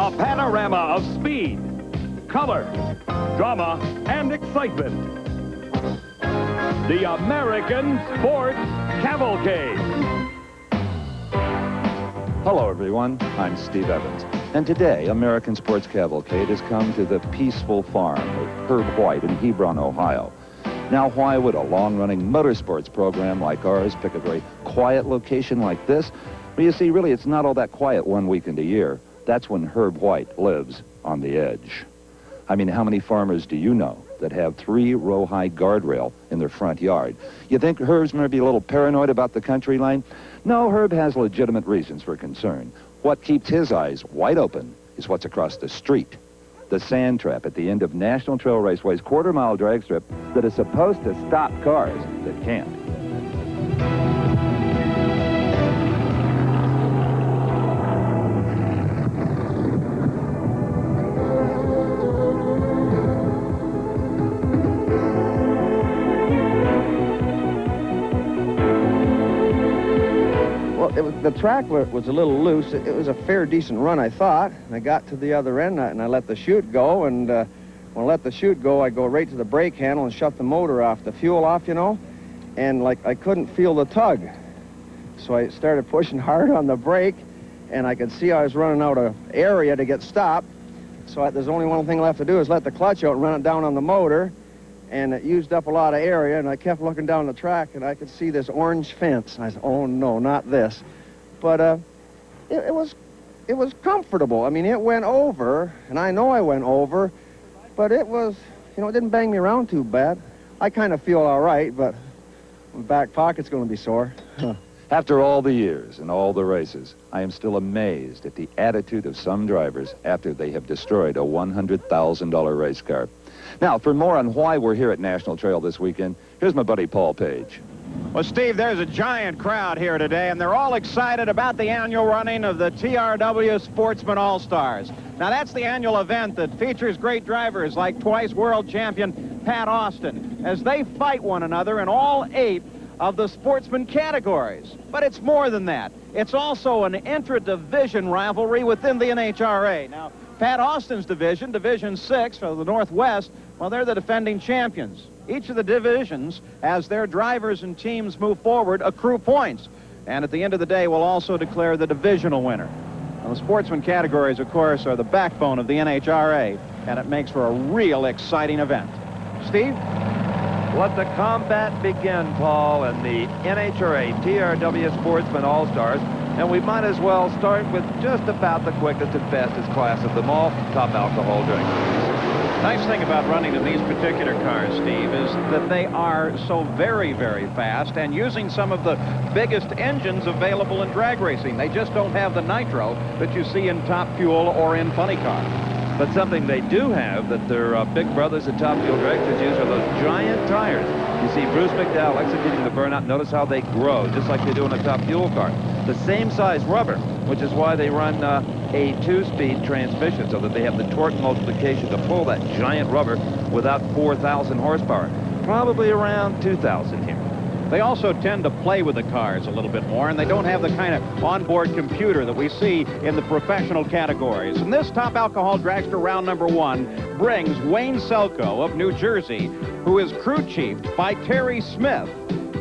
A panorama of speed, color, drama, and excitement. The American Sports Cavalcade. Hello, everyone. I'm Steve Evans. And today, American Sports Cavalcade has come to the peaceful farm of Herb White in Hebron, Ohio. Now, why would a long-running motorsports program like ours pick a very quiet location like this? Well, you see, really, it's not all that quiet one weekend a year. That's when Herb White lives on the edge. I mean, how many farmers do you know that have 3-row-high guardrail in their front yard? You think Herb's maybe a little paranoid about the country line? No, Herb has legitimate reasons for concern. What keeps his eyes wide open is what's across the street. The sand trap at the end of National Trail Raceway's quarter-mile drag strip that is supposed to stop cars that can't. The track was a little loose. It was a fair, decent run, I thought. I got to the other end, and I let the chute go, and when I let the chute go, I go right to the brake handle and shut the motor off, the fuel off, you know, and, like, I couldn't feel the tug. So I started pushing hard on the brake, and I could see I was running out of area to get stopped. So there's only one thing left to do is let the clutch out and run it down on the motor, and it used up a lot of area, and I kept looking down the track, and I could see this orange fence. And I said, oh, no, not this. But it was comfortable. I mean, it went over, and I know I went over, but it was, you know, it didn't bang me around too bad. I kind of feel all right, but my back pocket's going to be sore. After all the years and all the races, I am still amazed at the attitude of some drivers after they have destroyed a $100,000 race car. Now, for more on why we're here at National Trail this weekend, here's my buddy Paul Page. Well, Steve, there's a giant crowd here today, and they're all excited about the annual running of the TRW Sportsman All-Stars. Now, that's the annual event that features great drivers like twice world champion Pat Austin as they fight one another in all 8 of the sportsman categories. But it's more than that. It's also an intra-division rivalry within the NHRA. Now, Pat Austin's division, Division 6 for the Northwest, well, they're the defending champions. Each of the divisions, as their drivers and teams move forward, accrue points. And at the end of the day, we'll also declare the divisional winner. Now, the sportsman categories, of course, are the backbone of the NHRA, and it makes for a real exciting event. Steve? Let the combat begin, Paul, and the NHRA TRW Sportsman All-Stars. And we might as well start with just about the quickest and fastest class of them all, top alcohol dragsters. Nice thing about running in these particular cars, Steve, is that they are so very, very fast and using some of the biggest engines available in drag racing. They just don't have the nitro that you see in Top Fuel or in funny cars. But something they do have that their big brothers at Top Fuel Dragsters use are those giant tires. You see Bruce McDowell executing the burnout. Notice how they grow, just like they do in a Top Fuel car. The same size rubber, which is why they run a 2-speed transmission, so that they have the torque multiplication to pull that giant rubber without 4,000 horsepower. Probably around 2,000 here. They also tend to play with the cars a little bit more, and they don't have the kind of onboard computer that we see in the professional categories. And this top alcohol dragster round number 1 brings Wayne Selko of New Jersey, who is crew chiefed by Terry Smith.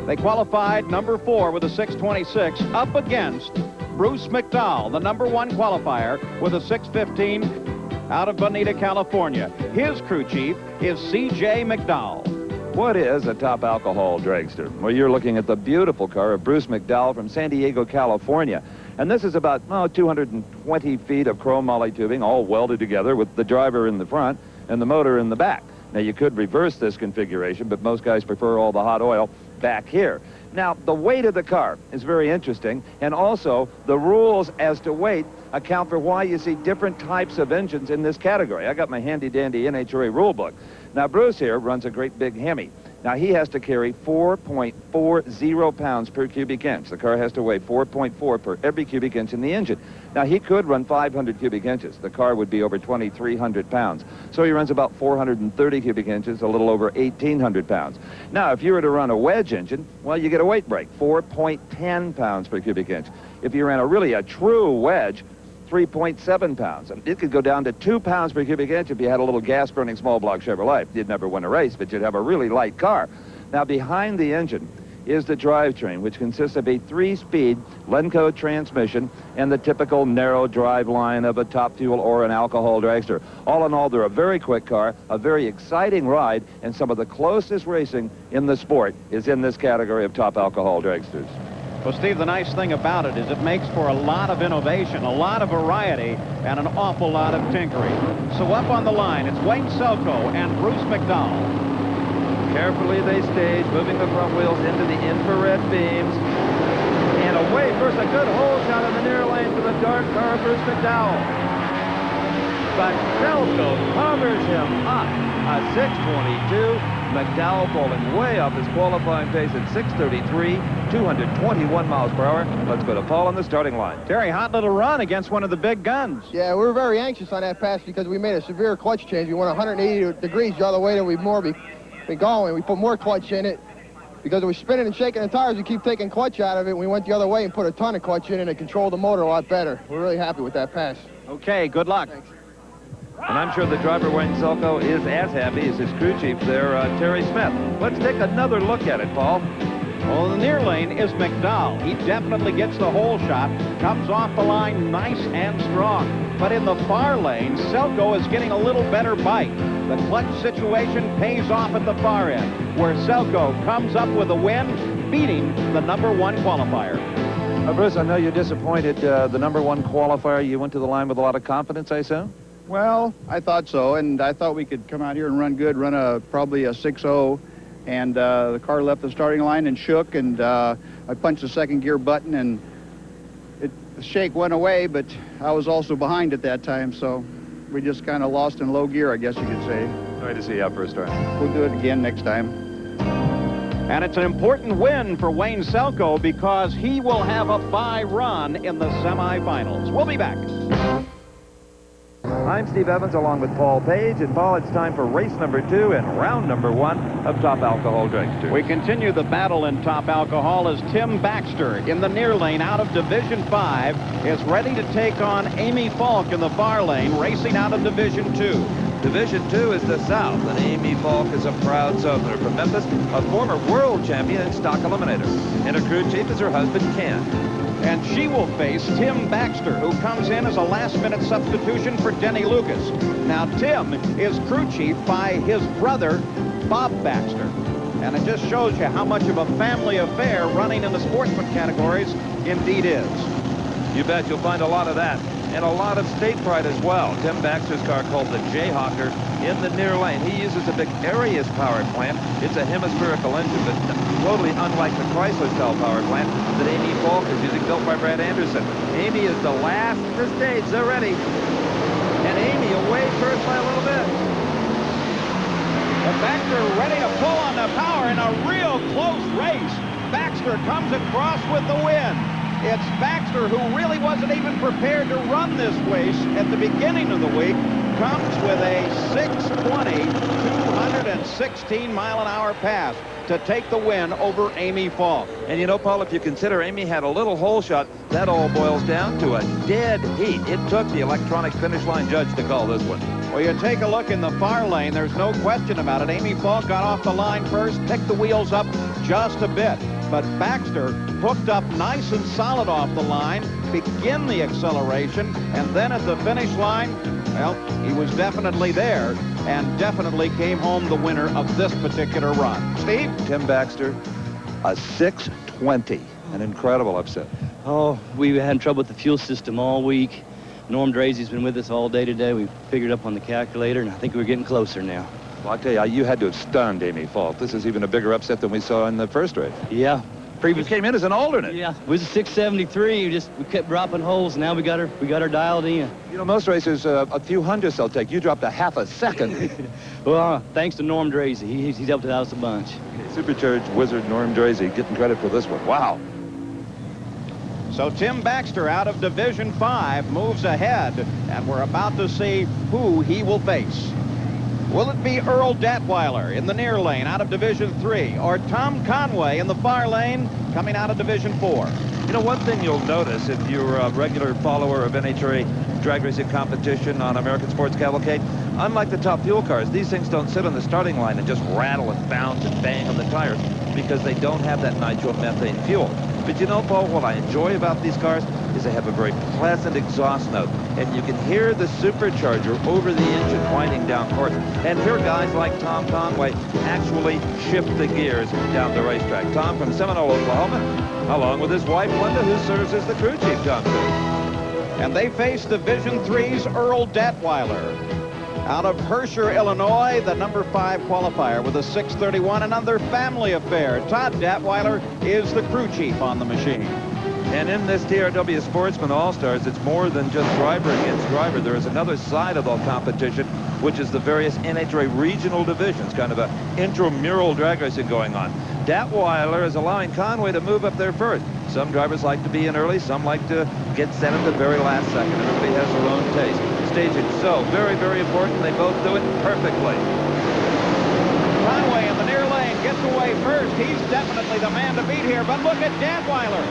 They qualified number 4 with a 626 up against Bruce McDowell, the number 1 qualifier with a 615 out of Bonita, California. His crew chief is C.J. McDowell. What is a top alcohol dragster? Well, you're looking at the beautiful car of Bruce McDowell from San Diego, California. And this is about 220 feet of chrome moly tubing, all welded together with the driver in the front and the motor in the back. Now, you could reverse this configuration, but most guys prefer all the hot oil back here. Now, the weight of the car is very interesting, and also the rules as to weight account for why you see different types of engines in this category. I got my handy-dandy NHRA rule book. Now, Bruce here runs a great big Hemi. Now, he has to carry 4.40 pounds per cubic inch. The car has to weigh 4.4 per every cubic inch in the engine. Now, he could run 500 cubic inches. The car would be over 2,300 pounds. So he runs about 430 cubic inches, a little over 1,800 pounds. Now, if you were to run a wedge engine, well, you get a weight break, 4.10 pounds per cubic inch. If you ran a true wedge, 3.7 pounds. And it could go down to 2 pounds per cubic inch if you had a little gas-burning small block Chevrolet. You'd never win a race, but you'd have a really light car. Now, behind the engine is the drivetrain, which consists of a 3-speed Lenco transmission and the typical narrow drive line of a top fuel or an alcohol dragster. All in all, they're a very quick car, a very exciting ride, and some of the closest racing in the sport is in this category of top alcohol dragsters. Well, Steve, the nice thing about it is it makes for a lot of innovation, a lot of variety, and an awful lot of tinkering. So up on the line, it's Wayne Selko and Bruce McDowell. Carefully they stage, moving the front wheels into the infrared beams. And away first, a good hole shot in the near lane for the dark car of Bruce McDowell. But Selko covers him up. A 6:22. McDowell falling way off his qualifying pace at 6:33, 221 miles per hour. Let's go to Paul on the starting line. Terry, hot little run against one of the big guns. Yeah, we were very anxious on that pass because we made a severe clutch change. We went 180 degrees the other way than we'd more be going. We put more clutch in it. Because it was spinning and shaking the tires, we keep taking clutch out of it. We went the other way and put a ton of clutch in it and controlled the motor a lot better. We're really happy with that pass. Okay, good luck. Thanks. And I'm sure the driver, Wayne Selko, is as happy as his crew chief there, Terry Smith. Let's take another look at it, Paul. Well, in the near lane is McDowell. He definitely gets the hole shot, comes off the line nice and strong. But in the far lane, Selko is getting a little better bite. The clutch situation pays off at the far end, where Selko comes up with a win, beating the #1 qualifier. Bruce, I know you're disappointed. The #1 qualifier, you went to the line with a lot of confidence, I assume? Well, I thought so, and I thought we could come out here and run good, probably a 6.0, and the car left the starting line and shook, and I punched the second gear button, and the shake went away, but I was also behind at that time, so we just kind of lost in low gear, I guess you could say. Sorry to see you out for a start. We'll do it again next time. And it's an important win for Wayne Selko because he will have a bye run in the semifinals. We'll be back. I'm Steve Evans along with Paul Page, and Paul, it's time for race number 2 and round number 1 of Top Alcohol Dragster. We continue the battle in Top Alcohol as Tim Baxter in the near lane out of Division 5 is ready to take on Amy Falk in the far lane, racing out of Division 2. Division 2 is the South, and Amy Falk is a proud Southerner from Memphis, a former world champion in stock eliminator. And her crew chief is her husband, Ken. And she will face Tim Baxter, who comes in as a last-minute substitution for Denny Lucas. Now, Tim is crew chief by his brother, Bob Baxter. And it just shows you how much of a family affair running in the Sportsman categories indeed is. You bet you'll find a lot of that, and a lot of state pride as well. Tim Baxter's car, called the Jayhawker, in the near lane. He uses a big Arias power plant. It's a hemispherical engine, but totally unlike the Chrysler-style power plant that Amy Falk is using, built by Brad Anderson. Amy is the last to stage. They're ready. And Amy away first by a little bit. But Baxter ready to pull on the power in a real close race. Baxter comes across with the win. It's Baxter, who really wasn't even prepared to run this race at the beginning of the week, comes with a 6:20, 216-mile-an-hour pass to take the win over Amy Falk. And you know, Paul, if you consider Amy had a little hole shot, that all boils down to a dead heat. It took the electronic finish line judge to call this one. Well, you take a look in the far lane, there's no question about it. Amy Falk got off the line first, picked the wheels up just a bit. But Baxter hooked up nice and solid off the line, begin the acceleration, and then at the finish line, well, he was definitely there and definitely came home the winner of this particular run. Steve? Tim Baxter, a 6:20, an incredible upset. Oh, we had trouble with the fuel system all week. Norm Drazy's been with us all day today. We figured up on the calculator, and I think we're getting closer now. Well, I tell you, you had to have stunned Amy Falk. This is even a bigger upset than we saw in the first race. Yeah. You came in as an alternate. Yeah, it was a 673. We kept dropping holes. Now we got her dialed in. You know, most racers, a few hundredths they'll take. You dropped a half a second. Well, thanks to Norm Drazy. He's helped us a bunch. Supercharged wizard Norm Drazy getting credit for this one. Wow. So Tim Baxter out of Division 5 moves ahead, and we're about to see who he will face. Will it be Earl Datweiler in the near lane out of Division 3, or Tom Conway in the far lane coming out of Division 4? You know, one thing you'll notice if you're a regular follower of NHRA drag racing competition on American Sports Cavalcade, unlike the top fuel cars, these things don't sit on the starting line and just rattle and bounce and bang on the tires because they don't have that nitromethane fuel. But you know, Paul, what I enjoy about these cars is they have a very pleasant exhaust note, and you can hear the supercharger over the engine winding down course. And here guys like Tom Conway actually shift the gears down the racetrack. Tom from Seminole, Oklahoma, along with his wife Linda, who serves as the crew chief, Tom says. And they face Division III's Earl Detweiler. Out of Herscher, Illinois, the number 5 qualifier with a 6:31, another family affair. Todd Detweiler is the crew chief on the machine. And in this TRW Sportsman All-Stars, it's more than just driver against driver. There is another side of the competition, which is the various NHRA regional divisions, kind of a intramural drag racing going on. Detweiler is allowing Conway to move up there first. Some drivers like to be in early, some like to get set at the very last second. Everybody has their own taste. Staging so very, very important. They both do it perfectly. Conway in the near lane gets away first. He's definitely the man to beat here, but look at Detweiler.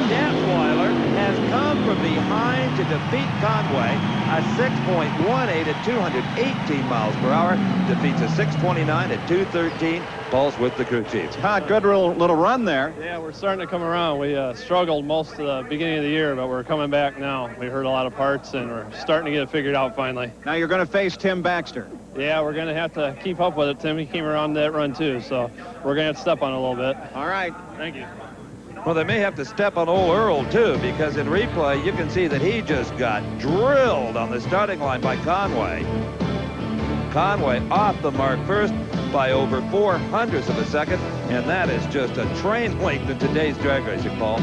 Detweiler has come from behind to defeat Conway. A 6.18 at 218 miles per hour. Defeats a 6.29 at 213. Paul's with the crew chief. Todd, good little run there. Yeah, we're starting to come around. We struggled most of the beginning of the year, but we're coming back now. We heard a lot of parts, and we're starting to get it figured out finally. Now you're going to face Tim Baxter. Yeah, we're going to have to keep up with it. Tim, he came around that run too, so we're going to have to step on it a little bit. All right. Thank you. Well, they may have to step on old Earl, too, because in replay, you can see that he just got drilled on the starting line by Conway. Conway off the mark first by over 0.04 of a second, and that is just a train length in today's drag racing, Paul.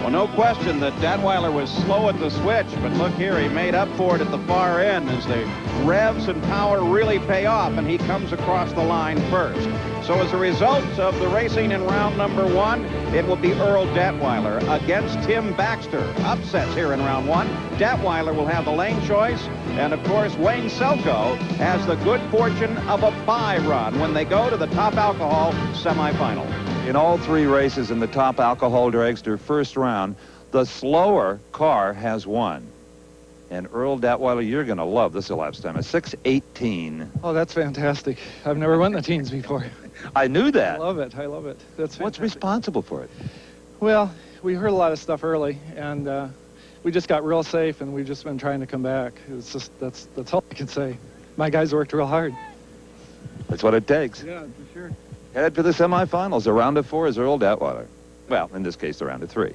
Well, no question that Detweiler was slow at the switch, but look here, he made up for it at the far end as the revs and power really pay off, and he comes across the line first. So as a result of the racing in round number 1, it will be Earl Detweiler against Tim Baxter. Upsets here in round 1. Detweiler will have the lane choice, and of course Wayne Selko has the good fortune of a bye run when they go to the Top Alcohol semifinal. In all 3 races in the Top Alcohol Dragster first round, the slower car has won. And Earl Detweiler, you're going to love this elapsed time, a 6:18. Oh, that's fantastic. I've never run the teens before. I knew that. I love it. I love it. That's fantastic. What's responsible for it? Well, we heard a lot of stuff early, and we just got real safe, and we've just been trying to come back. It's just, that's all I can say. My guys worked real hard. That's what it takes. Yeah, for sure. Headed for the semifinals. The round of 4 is Earl Detweiler. Well, in this case, the round of 3.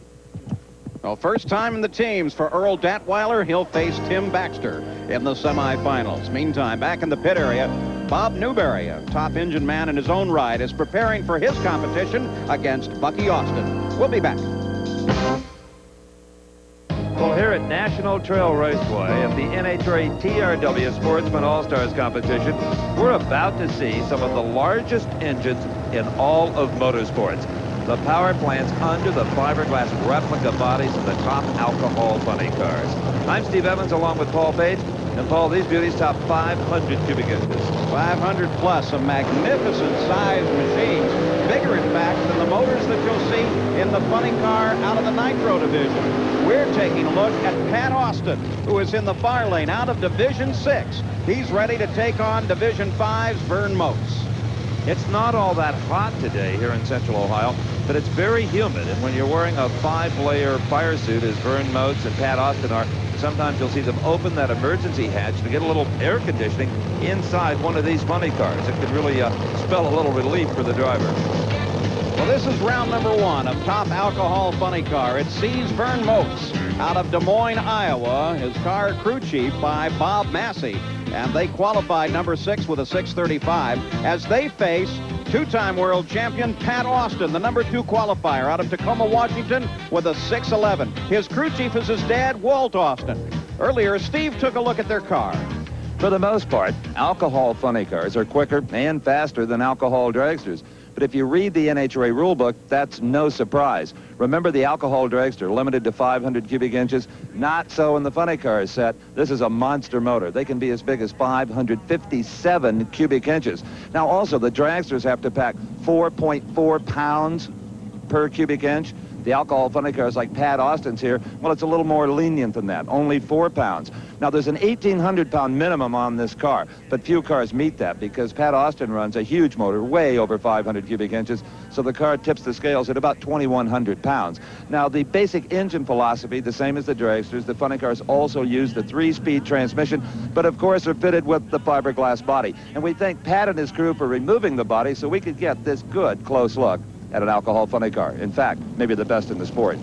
Well, first time in the teams for Earl Detweiler. He'll face Tim Baxter in the semifinals. Meantime, back in the pit area, Bob Newberry, a top engine man in his own right, is preparing for his competition against Bucky Austin. We'll be back. Well, here at National Trail Raceway at the NHRA TRW Sportsman All-Stars competition, we're about to see some of the largest engines in all of motorsports. The power plants under the fiberglass replica bodies of the Top Alcohol funny cars. I'm Steve Evans along with Paul Page. And Paul, these beauties top 500 cubic inches. 500 plus, a magnificent sized machines. Bigger, in fact, than the motors that you'll see in the funny car out of the Nitro division. We're taking a look at Pat Austin, who is in the far lane out of Division 6. He's ready to take on Division 5's Vern Motes. It's not all that hot today here in Central Ohio, but it's very humid. And when you're wearing a 5-layer fire suit, as Vern Motes and Pat Austin are, sometimes you'll see them open that emergency hatch to get a little air conditioning inside one of these funny cars. It could really spell a little relief for the driver. Well, this is round number 1 of Top Alcohol funny car. It sees Vern Motes out of Des Moines, Iowa. His car crew chief by Bob Massey. And they qualified number 6 with a 6:35 as they face 2-time world champion Pat Austin, the number 2 qualifier out of Tacoma, Washington, with a 6:11. His crew chief is his dad, Walt Austin. Earlier, Steve took a look at their car. For the most part, alcohol funny cars are quicker and faster than alcohol dragsters. But if you read the NHRA rulebook, that's no surprise. Remember the Alcohol Dragster, limited to 500 cubic inches? Not so in the funny cars set. This is a monster motor. They can be as big as 557 cubic inches. Now, also, the dragsters have to pack 4.4 pounds per cubic inch. The alcohol funny cars like Pat Austin's here, well, it's a little more lenient than that, only 4 pounds. Now, there's an 1,800-pound minimum on this car, but few cars meet that because Pat Austin runs a huge motor, way over 500 cubic inches, so the car tips the scales at about 2,100 pounds. Now, the basic engine philosophy, the same as the dragsters, the funny cars also use the 3-speed transmission, but of course are fitted with the fiberglass body. And we thank Pat and his crew for removing the body so we could get this good close look at an alcohol funny car. In fact, maybe the best in the sport.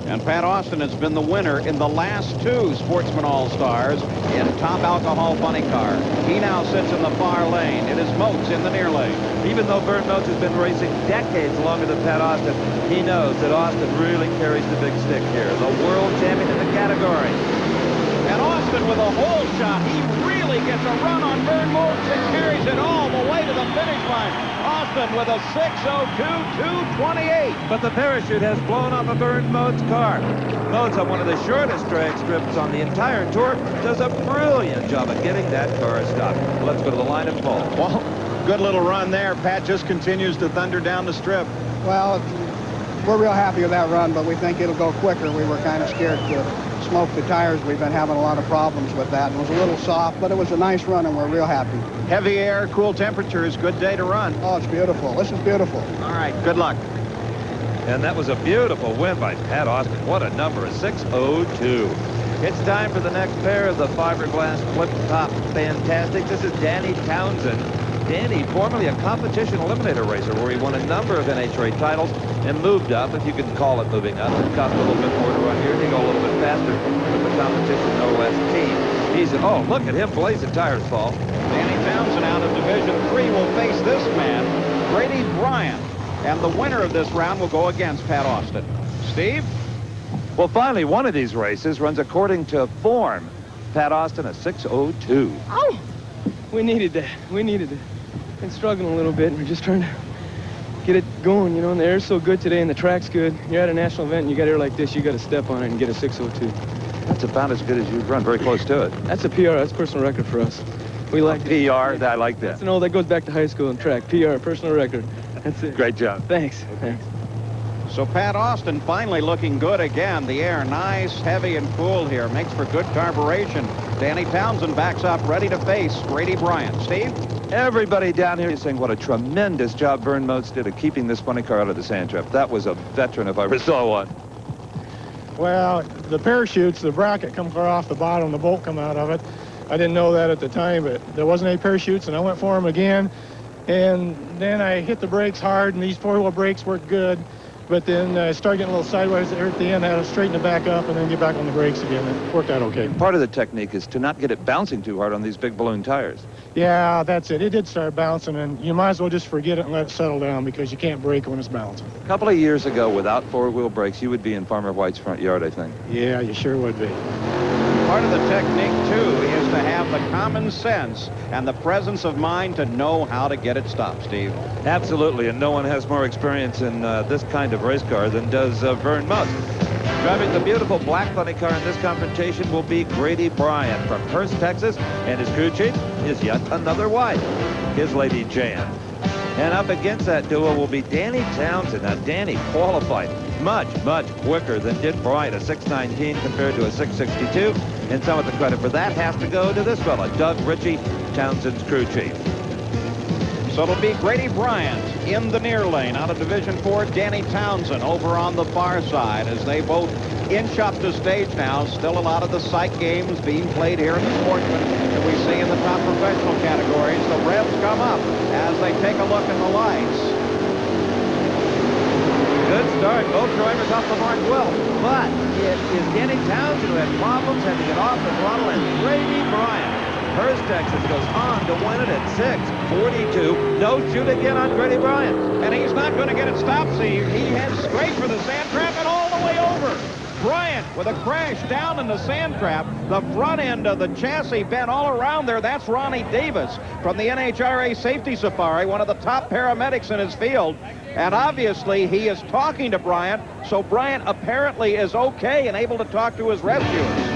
And Pat Austin has been the winner in the last 2 Sportsman All-Stars in top alcohol funny car. He now sits in the far lane. It is Moats in the near lane. Even though Vern Moats has been racing decades longer than Pat Austin, he knows that Austin really carries the big stick here. The world champion in the category. And Austin with a hole shot. He really gets a run on Vern Moats and carries it all the way to the finish line. Austin with a 6:02.228. But the parachute has blown off a Vern Moats car. Moats, on one of the shortest drag strips on the entire tour, does a brilliant job of getting that car stopped. Let's go to the line of Paul. Well, good little run there. Pat just continues to thunder down the strip. Well, we're real happy with that run, but we think it'll go quicker. We were kind of scared to smoke the tires. We've been having a lot of problems with that. It was a little soft, but it was a nice run, and we're real happy. Heavy air, cool temperatures, good day to run. Oh, it's beautiful. This is beautiful. All right, good luck. And that was a beautiful win by Pat Austin. What a number, a 6:02. It's time for the next pair of the fiberglass flip-top fantastic. This is Danny Townsend. Danny, formerly a competition eliminator racer where he won a number of NHRA titles and moved up, if you can call it moving up. It cost a little bit more to run here. They go a little bit faster, but the competition no less keen. Oh, look at him blazing tires, Paul. Danny Townsend out of Division 3 will face this man, Grady Bryant. And the winner of this round will go against Pat Austin. Steve? Well, finally, one of these races runs according to form. Pat Austin, a 6:02. Oh! We needed that. We needed it. Been struggling a little bit, and we're just trying to get it going, you know, and the air's so good today and the track's good. You're at a national event and you got air like this, you got to step on it and get a 6:02. That's about as good as you've run, very close to it. That's a PR, that's a personal record for us. We like PR, I like that. That's that goes back to high school and track. PR, personal record. That's it. Great job. Thanks. Thanks. So Pat Austin finally looking good again. The air nice, heavy, and cool here. Makes for good carburation. Danny Townsend backs up, ready to face Grady Bryant. Steve? Everybody down here is saying what a tremendous job Vern Moats did of keeping this funny car out of the sand trap. That was a veteran if I ever saw one. Well, the parachutes, the bracket come clear off the bottom, the bolt come out of it. I didn't know that at the time, but there wasn't any parachutes, and I went for them again. And then I hit the brakes hard, and these four-wheel brakes worked good. But then I started getting a little sideways there at the end. I had to straighten it back up and then get back on the brakes again. It worked out okay. Part of the technique is to not get it bouncing too hard on these big balloon tires. Yeah, that's it. It did start bouncing, and you might as well just forget it and let it settle down because you can't brake when it's bouncing. A couple of years ago, without four-wheel brakes, you would be in Farmer White's front yard, I think. Yeah, you sure would be. Part of the technique, too, is to have the common sense and the presence of mind to know how to get it stopped, Steve. Absolutely, and no one has more experience in this kind of race car than does Vern Moats. Driving the beautiful black funny car in this confrontation will be Grady Bryant from Hearst, Texas, and his crew chief is yet another wife, his lady Jan. And up against that duo will be Danny Townsend. Now, Danny qualified much, much quicker than did Bryant, a 6:19 compared to a 6:62. And some of the credit for that has to go to this fella, Doug Ritchie, Townsend's crew chief. So it'll be Grady Bryant in the near lane. Out of Division 4, Danny Townsend over on the far side as they both inch up to stage now. Still a lot of the psych games being played here in the Sportsman that we see in the top professional categories. The revs come up as they take a look at the lights. Good start. Both drivers off the mark well. But it is Danny Townsend who had problems, had to get off the throttle, and Grady Bryant. Hearst, Texas goes on to win it at 6:42. No shoot again on Grady Bryant. And he's not going to get it stopped, Steve. He heads straight for the sand trap and all the way over. Bryant with a crash down in the sand trap. The front end of the chassis bent all around there. That's Ronnie Davis from the NHRA Safety Safari, one of the top paramedics in his field. And obviously he is talking to Bryant, so Bryant apparently is okay and able to talk to his rescuers.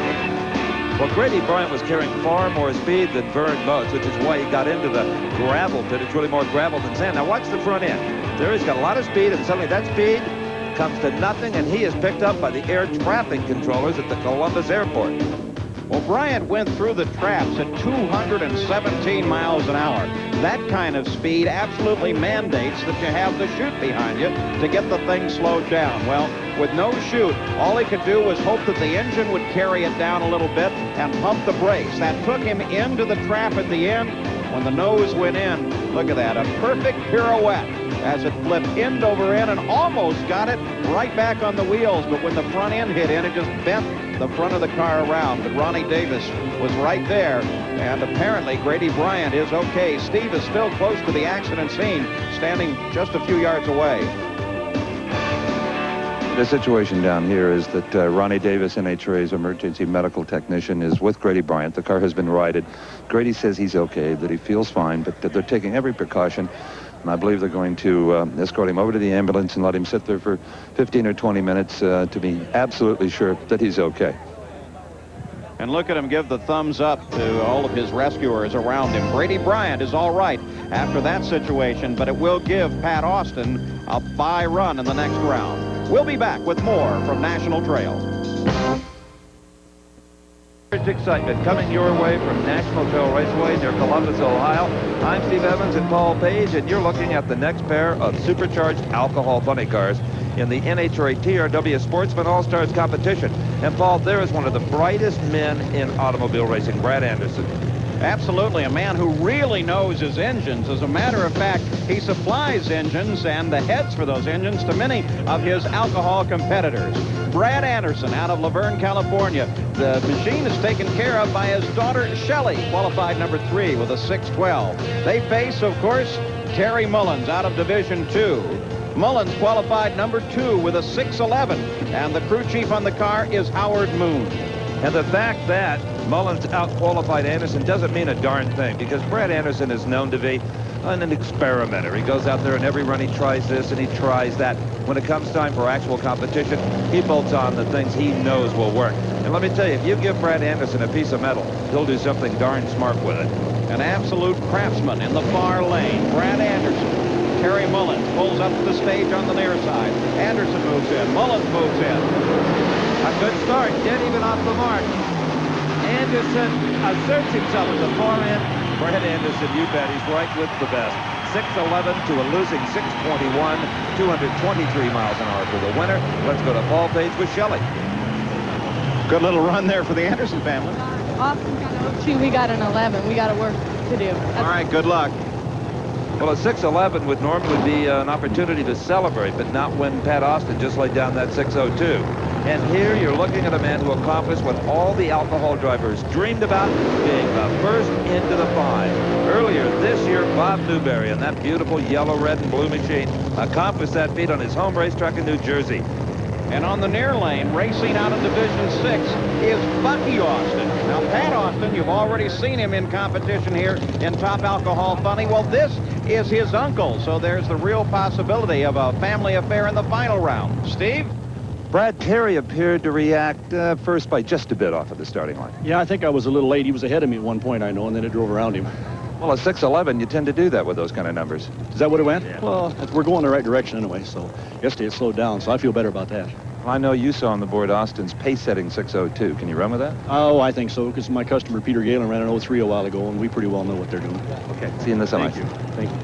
Well, Grady Bryant was carrying far more speed than Vern Moats, which is why he got into the gravel pit. It's really more gravel than sand. Now watch the front end. There he's got a lot of speed, and suddenly that speed comes to nothing, and he is picked up by the air traffic controllers at the Columbus airport. Well, Bryant went through the traps at 217 miles an hour. That kind of speed absolutely mandates that you have the chute behind you to get the thing slowed down. Well, with no chute, all he could do was hope that the engine would carry it down a little bit and pump the brakes. That took him into the trap at the end. When the nose went in, look at that, a perfect pirouette as it flipped end over end and almost got it right back on the wheels. But when the front end hit in, it just bent the front of the car around. But Ronnie Davis was right there, and apparently Grady Bryant is okay. Steve is still close to the accident scene, standing just a few yards away. The situation down here is that Ronnie Davis, NHRA's emergency medical technician, is with Grady Bryant. The car has been righted. Grady says he's okay, that he feels fine, but that they're taking every precaution. And I believe they're going to escort him over to the ambulance and let him sit there for 15 or 20 minutes to be absolutely sure that he's okay. And look at him give the thumbs up to all of his rescuers around him. Grady Bryant is all right after that situation, but it will give Pat Austin a bye run in the next round. We'll be back with more from National Trail. Excitement coming your way from National Trail Raceway near Columbus, Ohio. I'm Steve Evans and Paul Page, and you're looking at the next pair of supercharged alcohol funny cars in the NHRA TRW Sportsman All-Stars competition. And Paul, there is one of the brightest men in automobile racing, Brad Anderson. Absolutely, a man who really knows his engines. As a matter of fact, he supplies engines and the heads for those engines to many of his alcohol competitors. Brad Anderson out of Laverne, California. The machine is taken care of by his daughter, Shelley, qualified number 3 with a 612. They face, of course, Terry Mullins out of Division 2. Mullins qualified number 2 with a 611, and the crew chief on the car is Howard Moon. And the fact that Mullins out-qualified Anderson doesn't mean a darn thing, because Brad Anderson is known to be an experimenter. He goes out there and every run he tries this and he tries that. When it comes time for actual competition, he bolts on the things he knows will work. And let me tell you, if you give Brad Anderson a piece of metal, he'll do something darn smart with it. An absolute craftsman in the far lane, Brad Anderson. Terry Mullins pulls up to the stage on the near side. Anderson moves in. Mullins moves in. A good start, dead even off the mark. Anderson asserts himself at the far end. Brad Anderson, you bet, he's right with the best. 611 to a losing 621, 223 miles an hour for the winner. Let's go to Paul Page with Shelley. Good little run there for the Anderson family. Austin got an 02, we got an 11. We got a work to do. All right, good luck. Well, a 611 would normally be an opportunity to celebrate, but not when Pat Austin just laid down that 602. And here you're looking at a man who accomplished what all the alcohol drivers dreamed about, being the first into the 5. Earlier this year, Bob Newberry in that beautiful yellow, red, and blue machine accomplished that feat on his home racetrack in New Jersey. And on the near lane, racing out of Division 6, is Bucky Austin. Now, Pat Austin, you've already seen him in competition here in Top Alcohol Funny. Well, this is his uncle, so there's the real possibility of a family affair in the final round. Steve? Brad, Terry appeared to react first by just a bit off of the starting line. Yeah, I think I was a little late. He was ahead of me at one point, I know, and then it drove around him. Well, a 611, you tend to do that with those kind of numbers. Is that what it went? Yeah. Well, we're going the right direction anyway, so yesterday it slowed down, so I feel better about that. Well, I know you saw on the board Austin's pace-setting 602. Can you run with that? Oh, I think so, because my customer, Peter Galen, ran an 03 a while ago, and we pretty well know what they're doing. Okay, see you in the semi. Thank you. Thank you.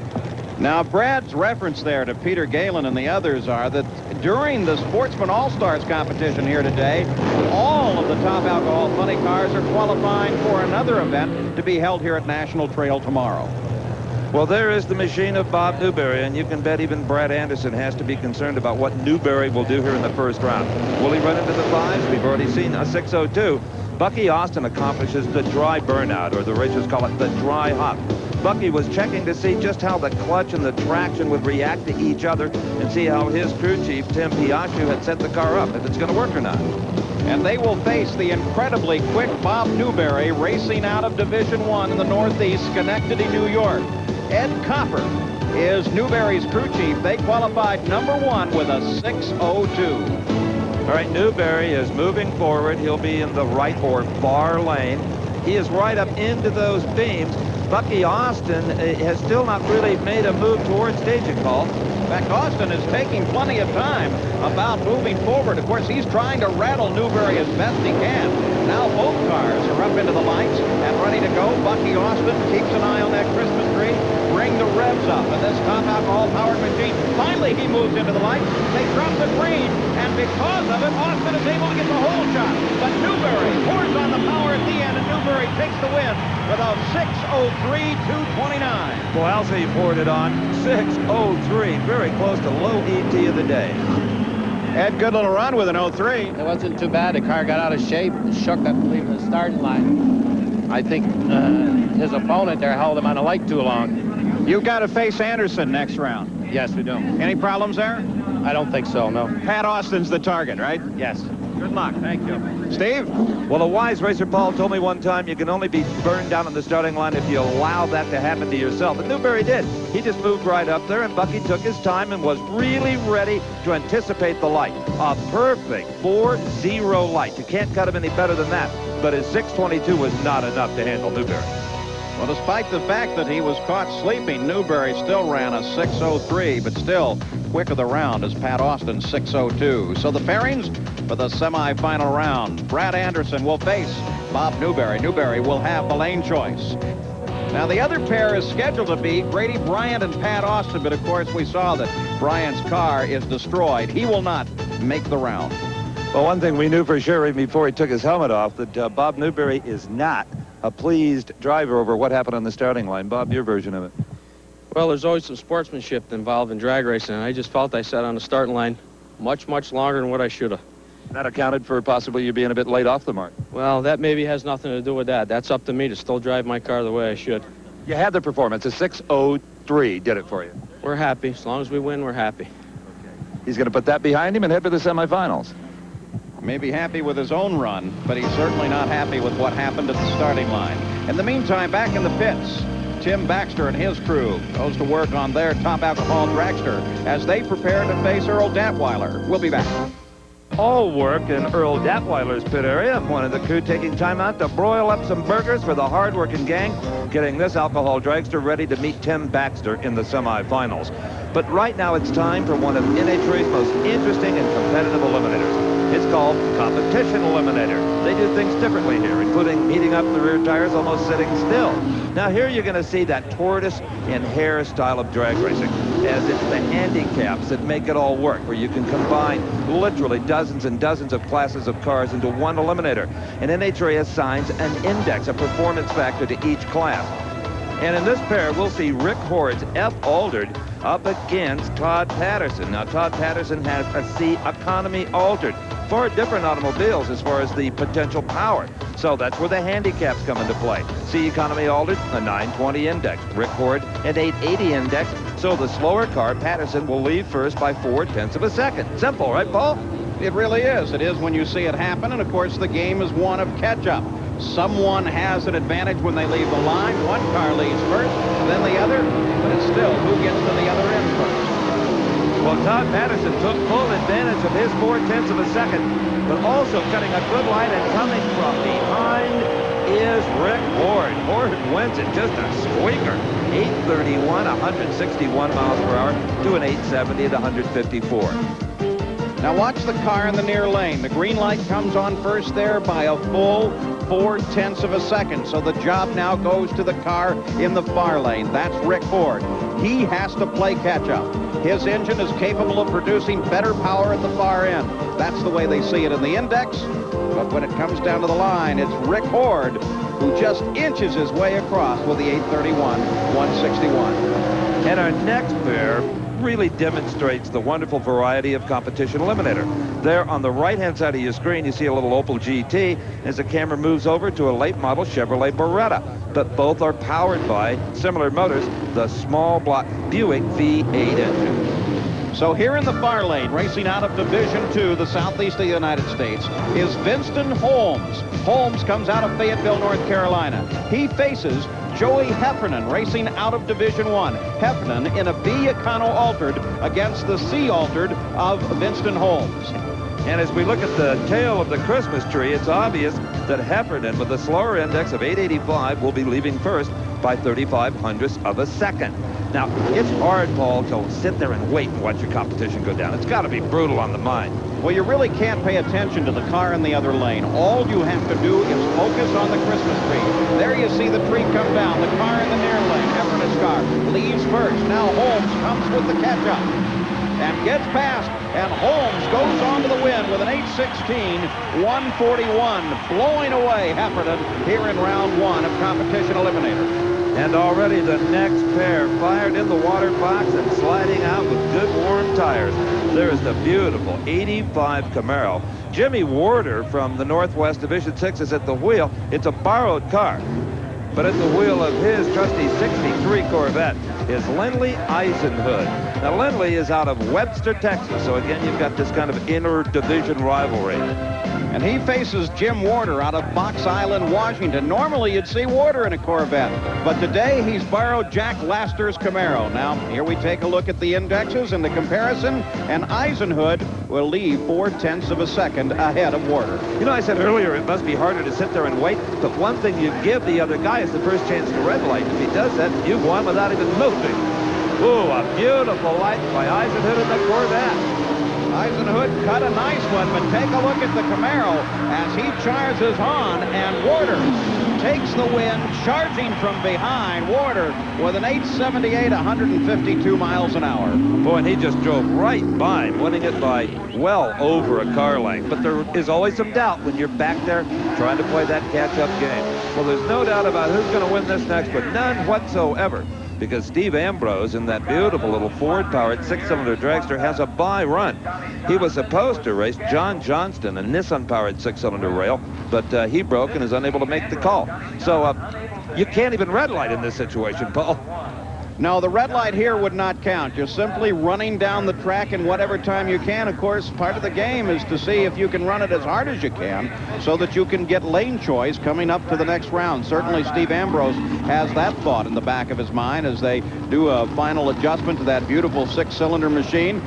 Now, Brad's reference there to Peter Galen and the others are that during the Sportsman All-Stars competition here today, all of the Top Alcohol Funny cars are qualifying for another event to be held here at National Trail tomorrow. Well, there is the machine of Bob Newberry, and you can bet even Brad Anderson has to be concerned about what Newberry will do here in the first round. Will he run into the 5s? We've already seen a 602. Bucky Austin accomplishes the dry burnout, or the racers call it the dry hop. Bucky was checking to see just how the clutch and the traction would react to each other and see how his crew chief, Tim Piaschu, had set the car up, if it's going to work or not. And they will face the incredibly quick Bob Newberry racing out of Division 1 in the Northeast, Schenectady, New York. Ed Copper is Newberry's crew chief. They qualified number 1 with a 602. All right, Newberry is moving forward. He'll be in the right or far lane. He is right up into those beams. Bucky Austin has still not really made a move towards staging, Paul. fact, Austin is taking plenty of time about moving forward. Of course, he's trying to rattle Newberry as best he can. Now both cars are up into the lights and ready to go. Bucky Austin keeps an eye on that Christmas tree. Bring the revs up in this top alcohol-powered machine. Finally, he moves into the lights. They drop the green, and because of it, Austin is able to get the whole shot. But Newberry pours on the power at the end, and Newberry takes the win with a 6:03.229. Well, I'll say he poured it on. 6:03, very close to low ET of the day. Ed, good little run with an 03. It wasn't too bad. The car got out of shape and shook, I believe, the starting line. I think his opponent there held him on the light too long. You've got to face Anderson next round. Yes, we do. Any problems there? I don't think so, no. Pat Austin's the target, right? Yes. Good luck. Thank you. Steve? Well, a wise racer, Paul, told me one time you can only be burned down on the starting line if you allow that to happen to yourself. And Newberry did. He just moved right up there, and Bucky took his time and was really ready to anticipate the light. A perfect 4-0 light. You can't cut him any better than that. But his 6:22 was not enough to handle Newberry. Well, despite the fact that he was caught sleeping, Newberry still ran a 6:03, but still quick of the round as Pat Austin 6:02. So the pairings for the semifinal round. Brad Anderson will face Bob Newberry. Newberry will have the lane choice. Now, the other pair is scheduled to be Grady Bryant and Pat Austin, but of course we saw that Bryant's car is destroyed. He will not make the round. Well, one thing we knew for sure even before he took his helmet off, that Bob Newberry is not a pleased driver over what happened on the starting line. Bob, your version of it. Well, there's always some sportsmanship involved in drag racing, and I just felt I sat on the starting line much longer than what I should have. That accounted for possibly you being a bit late off the mark. Well, that maybe has nothing to do with that. That's up to me to still drive my car the way I should. You had the performance. A 6:03 did it for you. We're happy. As long as we win, we're happy. He's going to put that behind him and head for the semifinals. May be happy with his own run, but he's certainly not happy with what happened at the starting line. In the meantime, back in the pits, Tim Baxter and his crew goes to work on their top alcohol dragster as they prepare to face Earl Datweiler. We'll be back. All work in Earl Datweiler's pit area. One of the crew taking time out to broil up some burgers for the hard-working gang, getting this alcohol dragster ready to meet Tim Baxter in the semifinals. But right now it's time for one of NHRA's most interesting and competitive eliminators. It's called Competition Eliminator. They do things differently here, including heating up the rear tires almost sitting still. Now here you're going to see that tortoise and hare style of drag racing, as it's the handicaps that make it all work, where you can combine literally dozens and dozens of classes of cars into one eliminator. And NHRA assigns an index, a performance factor to each class. And in this pair, we'll see Rick Hord's F. Altered up against Todd Patterson. Now, Todd Patterson has a C Economy Altered. Far different automobiles as far as the potential power. So that's where the handicaps come into play. C Economy Altered, a 920 index. Rick Hord, an 880 index. So the slower car, Patterson, will leave first by 0.4 of a second. Simple, right, Paul? It really is. It is when you see it happen. And, of course, the game is one of catch-up. Someone has an advantage when they leave the line. One car leaves first, then the other, but it's still who gets to the other end first. Well, Todd Patterson took full advantage of his 0.4 of a second, but also cutting a good line, and coming from behind is Rick Hord. Hord wins it, just a squeaker. 831, 161 miles per hour to an 870 at 154. Now watch the car in the near lane. The green light comes on first there by a full 0.4 of a second. So the job now goes to the car in the far lane. That's Rick Hord. He has to play catch-up. His engine is capable of producing better power at the far end. That's the way they see it in the index. But when it comes down to the line, it's Rick Hord who just inches his way across with the 831, 161. And our next pair really demonstrates the wonderful variety of Competition Eliminator. There on the right-hand side of your screen, you see a little Opel GT as the camera moves over to a late model Chevrolet Beretta. But both are powered by similar motors, the small block Buick V8 engine. So here in the far lane, racing out of Division II, the southeast of the United States, is Winston Holmes. Holmes comes out of Fayetteville, North Carolina. He faces Joey Heffernan, racing out of Division I. Heffernan in a B Econo Altered against the C Altered of Winston Holmes. And as we look at the tail of the Christmas tree, it's obvious that Heffernan, with a slower index of 885, will be leaving first by 0.35 of a second. Now, it's hard, Paul, to sit there and wait and watch your competition go down. It's got to be brutal on the mind. Well, you really can't pay attention to the car in the other lane. All you have to do is focus on the Christmas tree. There you see the tree come down. The car in the near lane, Hefferna's car, leads first. Now Holmes comes with the catch-up and gets past, and Holmes goes on to the win with an 8:16, 141, blowing away Heffernan here in round 1 of competition eliminator. And already the next pair fired in the water box and sliding out with good warm tires. There's the beautiful 85 Camaro. Jimmy Warder from the Northwest Division 6 is at the wheel. It's a borrowed car, but at the wheel of his trusty 63 Corvette is Lindley Eisenhood. Now, Lindley is out of Webster, Texas, so again, you've got this kind of inter-division rivalry. And he faces Jim Warder out of Box Island, Washington. Normally, you'd see Warder in a Corvette, but today he's borrowed Jack Laster's Camaro. Now, here we take a look at the indexes and the comparison, and Eisenhood will leave 0.4 of a second ahead of Warder. You know, I said earlier it must be harder to sit there and wait, but one thing you give the other guy is the first chance to red light. If he does that, you've won without even moving. Ooh, a beautiful light by Eisenhood in the Corvette. Eisenhood cut a nice one, but take a look at the Camaro as he charges on, and Warder takes the win, charging from behind. Warder with an 878, 152 miles an hour. Boy, and he just drove right by him, winning it by well over a car length. But there is always some doubt when you're back there trying to play that catch-up game. Well, there's no doubt about who's going to win this next, but none whatsoever, because Steve Ambrose in that beautiful little Ford-powered 6-cylinder dragster has a bye run. He was supposed to race John Johnston, a Nissan-powered 6-cylinder rail, but he broke and is unable to make the call. So you can't even red light in this situation, Paul. No, the red light here would not count. You're simply running down the track in whatever time you can. Of course, part of the game is to see if you can run it as hard as you can so that you can get lane choice coming up to the next round. Certainly, Steve Ambrose has that thought in the back of his mind as they do a final adjustment to that beautiful 6-cylinder machine.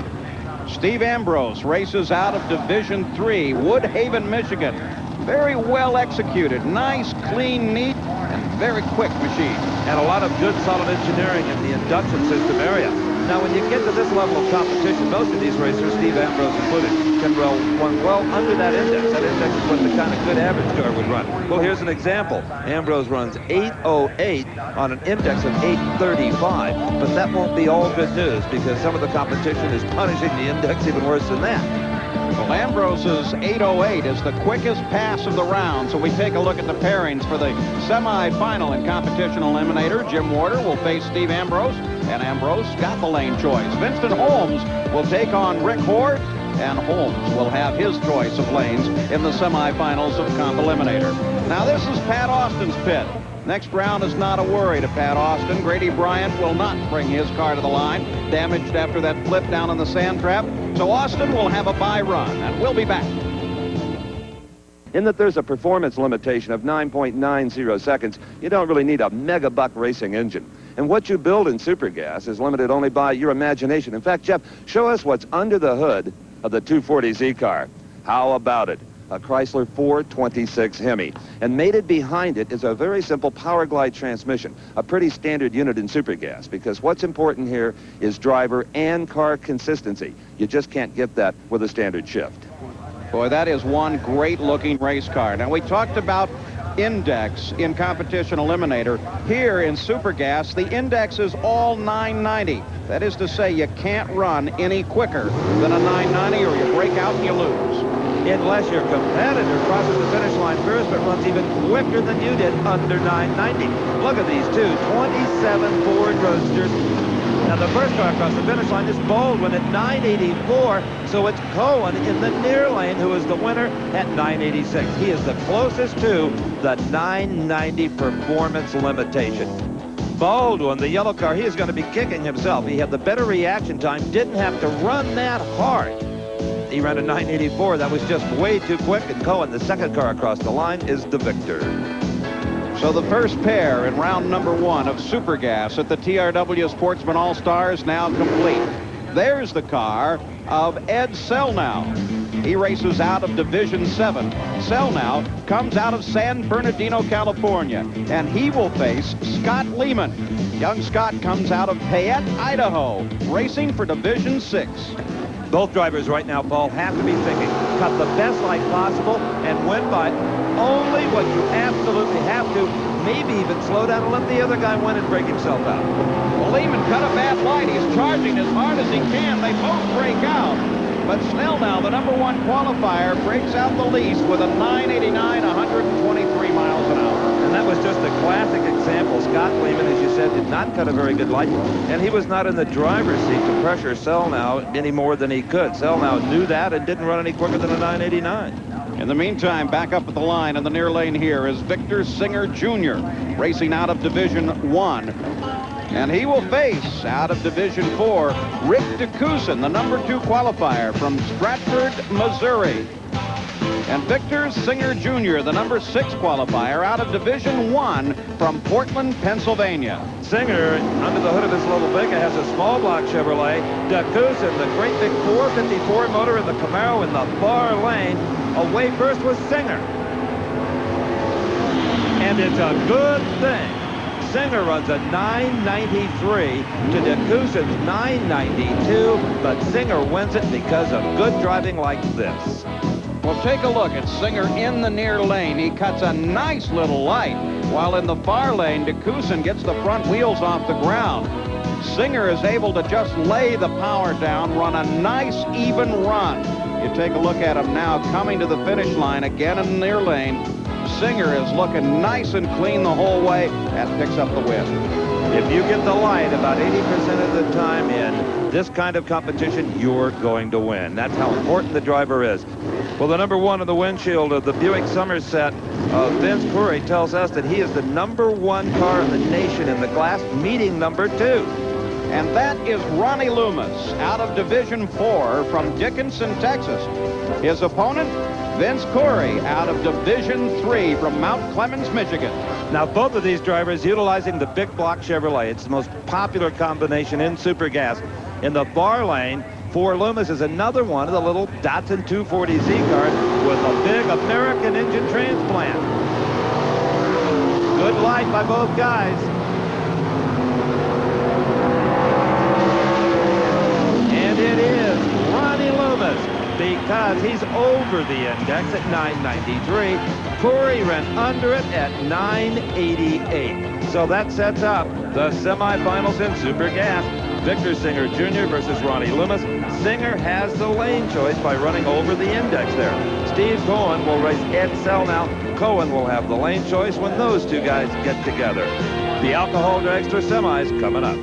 Steve Ambrose races out of Division 3, Woodhaven, Michigan. Very well executed, nice, clean, neat, and very quick machine. And a lot of good, solid engineering in the induction system area. Now, when you get to this level of competition, most of these racers, Steve Ambrose included, can run well under that index. That index is what the kind of good average car would run. Well, here's an example. Ambrose runs 808 on an index of 835, but that won't be all good news because some of the competition is punishing the index even worse than that. Well, Ambrose's 808 is the quickest pass of the round, so we take a look at the pairings for the semifinal in competition eliminator. Jim Warder will face Steve Ambrose, and Ambrose got the lane choice. Vincent Holmes will take on Rick Horde, and Holmes will have his choice of lanes in the semifinals of comp eliminator. Now, this is Pat Austin's pit. Next round is not a worry to Pat Austin. Grady Bryant will not bring his car to the line, damaged after that flip down in the sand trap. So Austin will have a bye run, and we'll be back. In that there's a performance limitation of 9.90 seconds, you don't really need a megabuck racing engine. And what you build in Supergas is limited only by your imagination. In fact, Jeff, show us what's under the hood of the 240Z car. How about it? A Chrysler 426 Hemi. And mated behind it is a very simple Power Glide transmission, a pretty standard unit in Supergas, because what's important here is driver and car consistency. You just can't get that with a standard shift. Boy, that is one great-looking race car. Now, we talked about index in competition eliminator. Here in Supergas, the index is all 990. That is to say, you can't run any quicker than a 990 or you break out and you lose. Unless your competitor crosses the finish line first but runs even quicker than you did under 990. Look at these two 27 Ford Roadsters. Now, the first car across the finish line is Baldwin at 984, so it's Cohen in the near lane who is the winner at 986. He is the closest to the 990 performance limitation. Baldwin, the yellow car, he is going to be kicking himself. He had the better reaction time, didn't have to run that hard. He ran a 984. That was just way too quick, and Cohen, the second car across the line, is the victor. So the first pair in round number 1 of Supergas at the TRW Sportsman All-Stars now complete. There's the car of Ed Selnow. He races out of Division 7. Selnow comes out of San Bernardino, California, and he will face Scott Lehman. Young Scott comes out of Payette, Idaho, racing for Division 6. Both drivers right now, Paul, have to be thinking, cut the best light possible and win by only what you absolutely have to. Maybe even slow down and let the other guy win and break himself out. Well, Lehman cut a bad light. He's charging as hard as he can. They both break out. But Selnow, the #1 qualifier, breaks out the least with a 989, 123 miles an hour. And that was just a classic example. Scott Lehman, as you said, did not cut a very good light, and he was not in the driver's seat to pressure Selnow any more than he could. Selnow knew that and didn't run any quicker than a 989. In the meantime, back up at the line in the near lane here is Victor Singer Jr., racing out of Division 1. And he will face, out of Division 4, Rick DeCousin, the #2 qualifier from Stratford, Missouri. And Victor Singer Jr., the #6 qualifier, out of Division 1 from Portland, Pennsylvania. Singer, under the hood of his little Vega, has a small block Chevrolet. DeCousin, the great big 454 motor in the Camaro in the far lane. Away first was Singer. And it's a good thing. Singer runs a 993 to DeCousin's 992, but Singer wins it because of good driving like this. Well, take a look at Singer in the near lane. He cuts a nice little light, while in the far lane, DeCousin gets the front wheels off the ground. Singer is able to just lay the power down, run a nice, even run. You take a look at him now coming to the finish line again in the near lane. Singer is looking nice and clean the whole way and picks up the win. If you get the light about 80% of the time in this kind of competition, you're going to win. That's how important the driver is. Well, the #1 on the windshield of the Buick Somerset, Vince Curry, tells us that he is the #1 car in the nation in the glass, meeting #2. And that is Ronnie Loomis, out of Division 4 from Dickinson, Texas. His opponent, Vince Corey, out of Division 3 from Mount Clemens, Michigan. Now, both of these drivers utilizing the big block Chevrolet. It's the most popular combination in super gas. In the bar lane, for Loomis is another one of the little Datsun 240Z cars with a big American engine transplant. Good light by both guys. And it is Ronnie Loomis, because he's over the index at 993. Corey ran under it at 988. So that sets up the semifinals in super gas. Victor Singer Jr. versus Ronnie Loomis. Singer has the lane choice by running over the index there. Steve Cohen will race Ed Selnow. Cohen will have the lane choice when those two guys get together. The Alcohol Dragster semis coming up.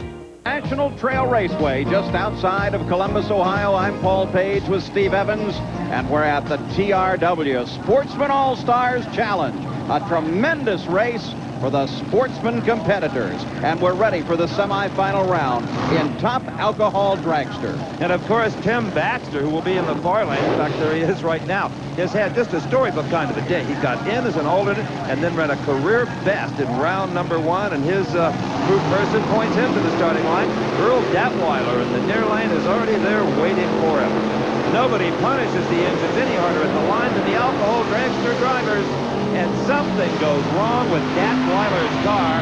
National Trail Raceway, just outside of Columbus, Ohio. I'm Paul Page with Steve Evans, and we're at the TRW Sportsman All-Stars Challenge. A tremendous race for the Sportsman competitors, and we're ready for the semifinal round in Top Alcohol Dragster. And of course, Tim Baxter, who will be in the far lane, in fact, there he is right now, has had just a storybook kind of a day. He got in as an alternate and then ran a career best in round #1, and his group person points him to the starting line. Earl Datweiler in the near lane is already there waiting for him. Nobody punishes the engines any harder at the line than the Alcohol Dragster drivers. And something goes wrong with Datweiler's car,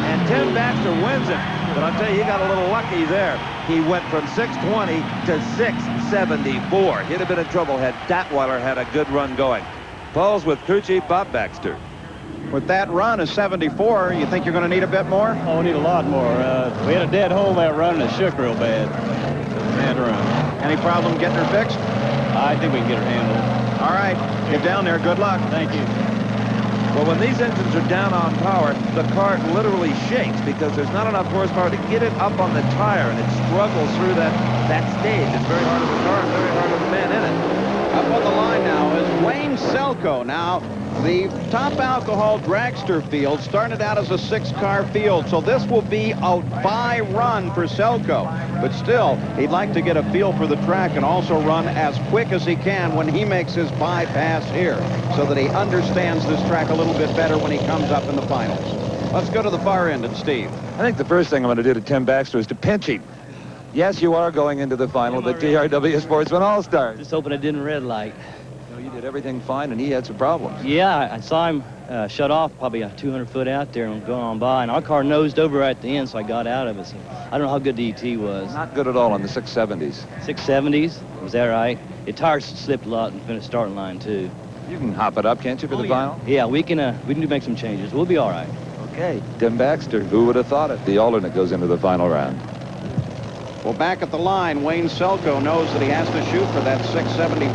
and Tim Baxter wins it. But I'll tell you, he got a little lucky there. He went from 620 to 674. He'd have been in trouble had Datweiler had a good run going. Paul's with crew chief Bob Baxter. With that run of 74, you think you're going to need a bit more? Oh, we need a lot more. We had a dead hole that run, and it shook real bad. Bad run. Any problem getting her fixed? I think we can get her handled. All right, get down there. Good luck. Thank you. Well, when these engines are down on power, the car literally shakes because there's not enough horsepower to get it up on the tire, and it struggles through that stage. It's very hard on the car and very hard on the man in it. Up on the line now is Wayne Selko. Now, the Top Alcohol Dragster field started out as a 6-car field, so this will be a bye run for Selko. But still, he'd like to get a feel for the track and also run as quick as he can when he makes his bypass here, so that he understands this track a little bit better when he comes up in the finals. Let's go to the far end and Steve. I think the first thing I'm going to do to Tim Baxter is to pinch him. Yes, you are going into the final of the TRW Sportsman All-Stars. Just hoping I didn't red light. No, you did everything fine, and he had some problems. Yeah, I saw him shut off probably 200 foot out there and going on by, and our car nosed over at the end, so I got out of it. So I don't know how good the ET was. Not good at all on the 670s. 670s? Was that right? The tires slipped a lot and finished starting line, too. You can hop it up, can't you, for the final? Yeah, we can make some changes. We'll be all right. Okay, Tim Baxter, who would have thought it? The alternate goes into the final round. Well, back at the line, Wayne Selko knows that he has to shoot for that 674.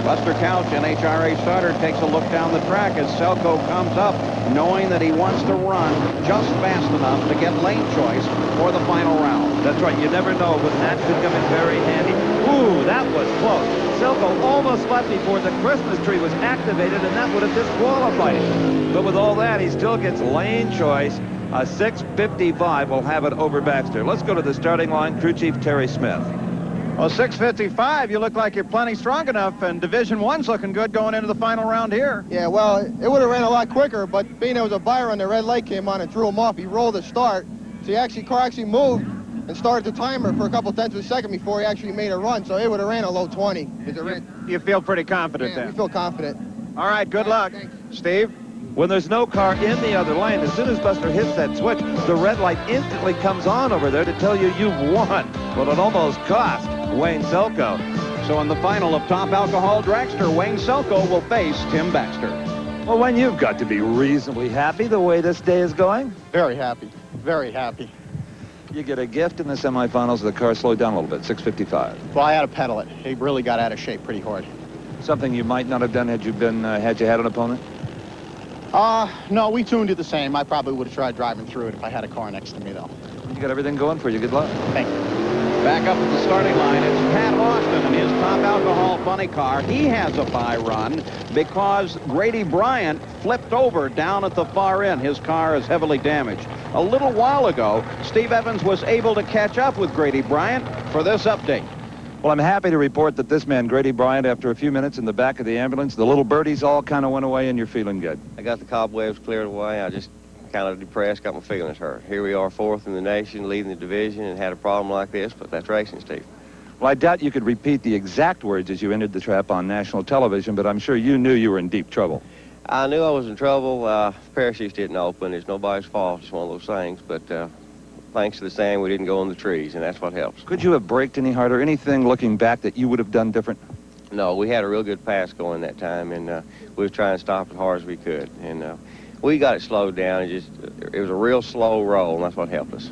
Buster Couch, NHRA starter, takes a look down the track as Selko comes up, knowing that he wants to run just fast enough to get lane choice for the final round. That's right. You never know when that could come in very handy. Ooh, that was close. Selko almost left before the Christmas tree was activated, and that would have disqualified him. But with all that, he still gets lane choice. A 655 will have it over Baxter. Let's go to the starting line. Crew Chief Terry Smith. Well, 655, you look like you're plenty strong enough, and Division I's looking good going into the final round here. Yeah, well, it would have ran a lot quicker, but being there was a buyer on the red light came on and threw him off. He rolled the start, so car actually moved and started the timer for a couple tenths of a second before he actually made a run, so it would have ran a low 20. You feel pretty confident then? We feel confident. All right, good luck. Steve? When there's no car in the other lane, as soon as Buster hits that switch, the red light instantly comes on over there to tell you you've won. Well, it almost cost Wayne Selko. So in the final of Top Alcohol Dragster, Wayne Selko will face Tim Baxter. Well, Wayne, you've got to be reasonably happy the way this day is going. Very happy. Very happy. You get a gift in the semifinals. The car slowed down a little bit, 655. Well, I had to pedal it. He really got out of shape pretty hard. Something you might not have done had you had an opponent? No, we tuned it the same. I probably would have tried driving through it if I had a car next to me, though. You got everything going for you. Good luck. Thank you. Back up at the starting line, it's Pat Austin and his Top Alcohol funny car. He has a bye run because Grady Bryant flipped over down at the far end. His car is heavily damaged. A little while ago, Steve Evans was able to catch up with Grady Bryant for this update. Well, I'm happy to report that this man, Grady Bryant, after a few minutes in the back of the ambulance, the little birdies all kind of went away and you're feeling good. I got the cobwebs cleared away. I just kind of depressed, got my feelings hurt. Here we are, 4th in the nation, leading the division, and had a problem like this, but that's racing, Steve. Well, I doubt you could repeat the exact words as you entered the trap on national television, but I'm sure you knew you were in deep trouble. I knew I was in trouble. Parachutes didn't open. It's nobody's fault. It's one of those things, but thanks to the sand, we didn't go in the trees, and that's what helps. Could you have braked any harder? Anything looking back that you would have done different? No, we had a real good pass going that time, and we were trying to stop as hard as we could. And we got it slowed down. It was a real slow roll, and that's what helped us.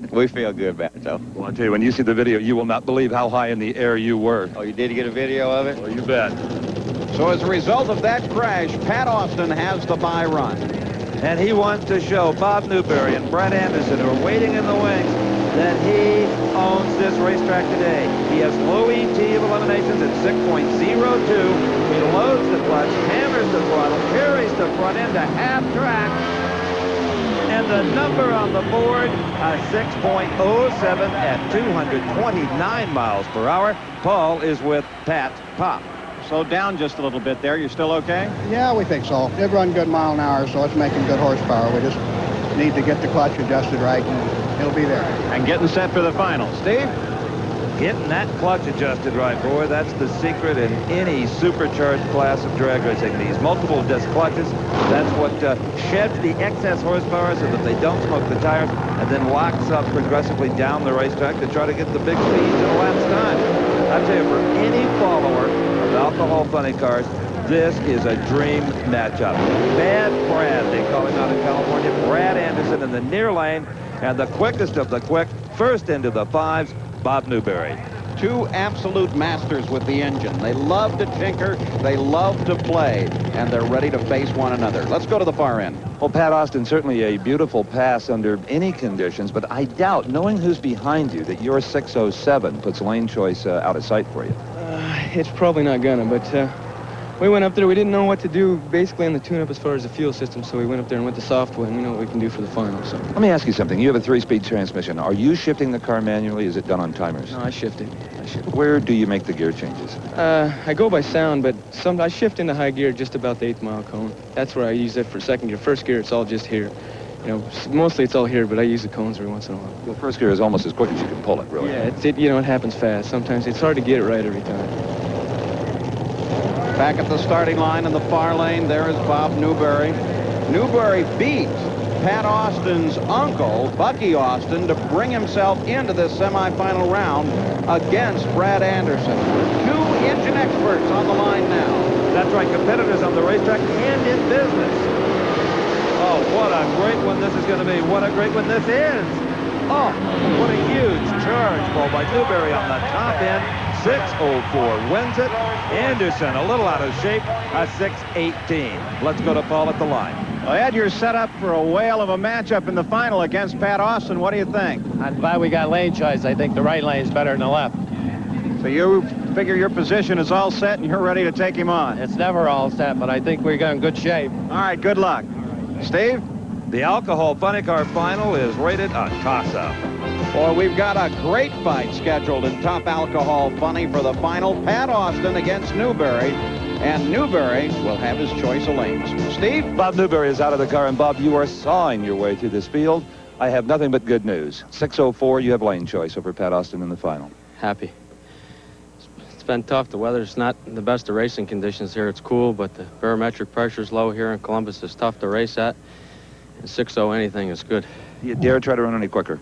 We feel good about it, though. Well, I'll tell you, when you see the video, you will not believe how high in the air you were. Oh, you did get a video of it? Well, you bet. So as a result of that crash, Pat Austin has the bye run. And he wants to show Bob Newberry and Brett Anderson, who are waiting in the wings, that he owns this racetrack today. He has low ET of eliminations at 6.02. He loads the clutch, hammers the throttle, carries the front end to half track, and the number on the board, a 6.07 at 229 miles per hour. Paul is with Pat Pop. Slow down just a little bit there. You're still okay? Yeah, we think so. They've run good mile an hour, so it's making good horsepower. We just need to get the clutch adjusted right, and it'll be there. And getting set for the final. Steve? Getting that clutch adjusted right, boy, that's the secret in any supercharged class of drag racing. These multiple disc clutches, that's what sheds the excess horsepower so that they don't smoke the tires, and then locks up progressively down the racetrack to try to get the big speeds in a lap's time. I tell you, for any follower of alcohol funny cars, this is a dream matchup. Bad Brad, they call him out in California, Brad Anderson in the near lane, and the quickest of the quick, first into the fives, Bob Newberry. Two absolute masters with the engine. They love to tinker, they love to play, and they're ready to face one another. Let's go to the far end. Well, Pat Austin, certainly a beautiful pass under any conditions, but I doubt, knowing who's behind you, that your 607 puts lane choice out of sight for you. It's probably not gonna, but we went up there. We didn't know what to do basically on the tune-up as far as the fuel system, so we went up there and went to software, and we know what we can do for the final. So let me ask you something. You have a 3-speed transmission. Are you shifting the car manually? Is it done on timers? No, I shift it. Where do you make the gear changes? I go by sound, but I shift into high gear just about the 8th mile cone. That's where I use it for second gear. First gear, it's all just here. You know, mostly it's all here, but I use the cones every once in a while. Well, first gear is almost as quick as you can pull it, really. Yeah, you know, it happens fast. Sometimes it's hard to get it right every time. Back at the starting line in the far lane, there is Bob Newberry. Newberry beat Pat Austin's uncle, Bucky Austin, to bring himself into this semifinal round against Brad Anderson. Two engine experts on the line now. That's right, competitors on the racetrack and in business. Oh, what a great one this is going to be. What a great one this is. Oh, what a huge charge ball by Newberry on the top end. 6:04 wins it. Anderson a little out of shape, a 6:18. Let's go to Paul at the line. Well, Ed, you're set up for a whale of a matchup in the final against Pat Austin. What do you think? I'm glad we got lane choice. I think the right lane's better than the left. So you figure your position is all set and you're ready to take him on? It's never all set, but I think we're in good shape. All right, good luck. Steve? The Alcohol Funny Car Final is rated a toss-up. Boy, we've got a great fight scheduled in Top Alcohol Funny for the final. Pat Austin against Newberry, and Newberry will have his choice of lanes. Steve? Bob Newberry is out of the car, and Bob, you are sawing your way through this field. I have nothing but good news. 6:04, you have lane choice over Pat Austin in the final. Happy. It's been tough. The weather's not the best of racing conditions here. It's cool, but the barometric pressure's low here in Columbus. It's tough to race at. And 6:0 anything is good. Do you dare try to run any quicker?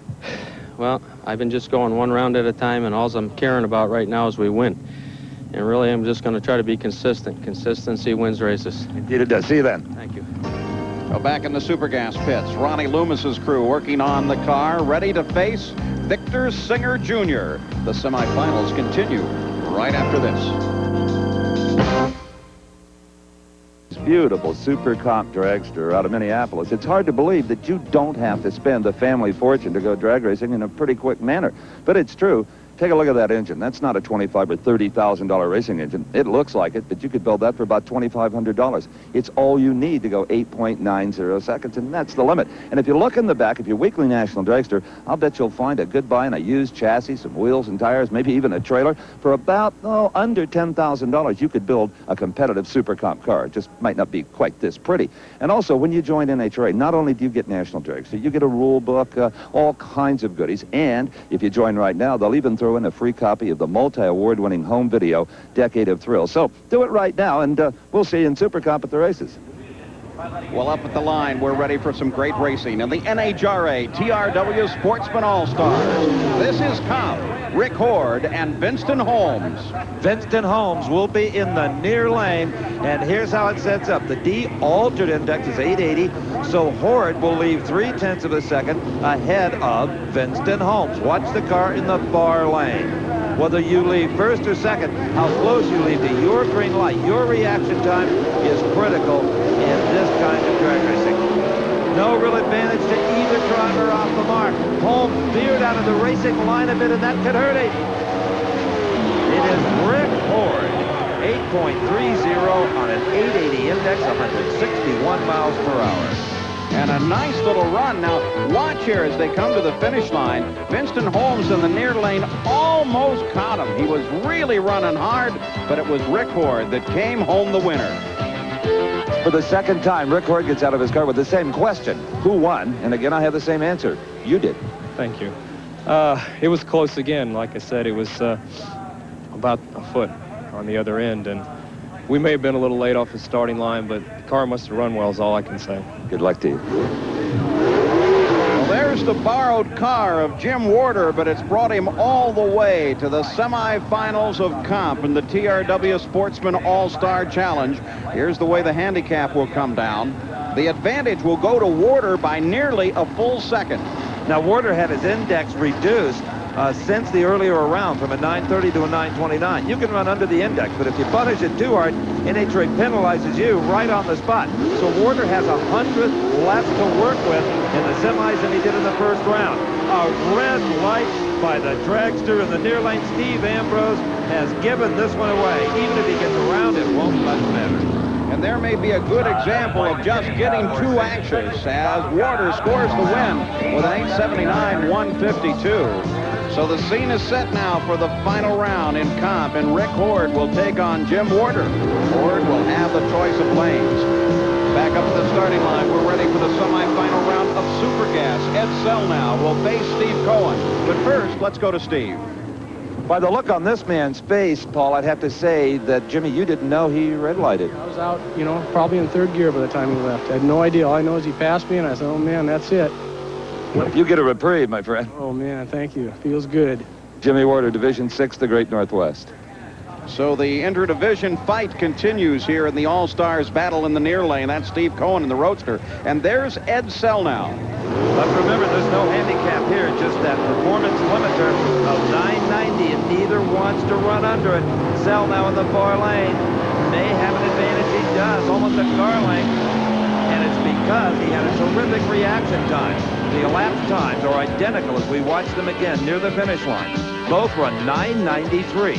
Well, I've been just going one round at a time, and all I'm caring about right now is we win. And really, I'm just going to try to be consistent. Consistency wins races. Indeed it does. See you then. Thank you. Well, back in the Supergas pits, Ronnie Loomis's crew working on the car, ready to face Victor Singer Jr. The semifinals continue right after this. Beautiful Super Comp Dragster out of Minneapolis. It's hard to believe that you don't have to spend a family fortune to go drag racing in a pretty quick manner. But it's true. Take a look at that engine. That's not a $25,000 or $30,000 racing engine. It looks like it, but you could build that for about $2,500. It's all you need to go 8.90 seconds, and that's the limit. And if you look in the back, if you're Weekly National Dragster, I'll bet you'll find a good buy in a used chassis, some wheels and tires, maybe even a trailer. For about, under $10,000, you could build a competitive Super Comp car. It just might not be quite this pretty. And also, when you join NHRA, not only do you get National Dragster, you get a rule book, all kinds of goodies. And if you join right now, they'll even throw in a free copy of the multi-award-winning home video, Decade of Thrills. So do it right now, and we'll see you in Super Comp at the races. Well, up at the line, we're ready for some great racing in the NHRA TRW Sportsman All-Stars. This is Comp, Rick Horde, and Winston Holmes. Winston Holmes will be in the near lane, and here's how it sets up. The D altered index is 880, so Horde will leave 0.3 of a second ahead of Winston Holmes. Watch the car in the far lane. Whether you leave first or second, how close you leave to your green light, your reaction time is critical in this kind of drag racing. No real advantage to either driver off the mark. Holmes veered out of the racing line a bit, and that could hurt him. It is Rick Horde, 8.30 on an 880 index, 161 miles per hour. And a nice little run. Now, watch here as they come to the finish line. Winston Holmes in the near lane almost caught him. He was really running hard, but it was Rick Horde that came home the winner. For the second time, Rick Horde gets out of his car with the same question. Who won? And again, I have the same answer. You did. Thank you. It was close again. Like I said, it was about a foot on the other end, and we may have been a little late off the starting line, but the car must have run well is all I can say. Good luck to you. Well, there's the borrowed car of Jim Warder, but it's brought him all the way to the semifinals of Comp in the TRW Sportsman All-Star Challenge. Here's the way the handicap will come down. The advantage will go to Warder by nearly a full second. Now, Warder had his index reduced since the earlier round from a 930 to a 929. You can run under the index, but if you punish it too hard, NHRA penalizes you right on the spot. So Warder has 100 less to work with in the semis than he did in the first round. A red light by the dragster in the near lane. Steve Ambrose has given this one away. Even if he gets around, it won't much matter. And there may be a good example of just getting too anxious as Warder scores the win with an 879-152. So the scene is set now for the final round in Comp, and Rick Horde will take on Jim Warder. Horde will have the choice of lanes. Back up to the starting line, we're ready for the semifinal round of Super Gas, Ed Selnow, will face Steve Cohen. But first, let's go to Steve. By the look on this man's face, Paul, I'd have to say that, Jimmy, you didn't know he red-lighted. I was out, you know, probably in third gear by the time he left. I had no idea. All I know is he passed me, and I said, oh, man, that's it. You get a reprieve, my friend. Oh, man, thank you. Feels good. Jimmy Warder, Division 6, the Great Northwest. So the interdivision fight continues here in the All-Stars battle in the near lane. That's Steve Cohen in the Roadster. And there's Ed Selnow. But remember, there's no handicap here, just that performance limiter of 990, and neither wants to run under it. Selnow in the far lane may have an advantage. He does, almost a car length. And it's because he had a terrific reaction time. The elapsed times are identical as we watch them again near the finish line. Both run 993.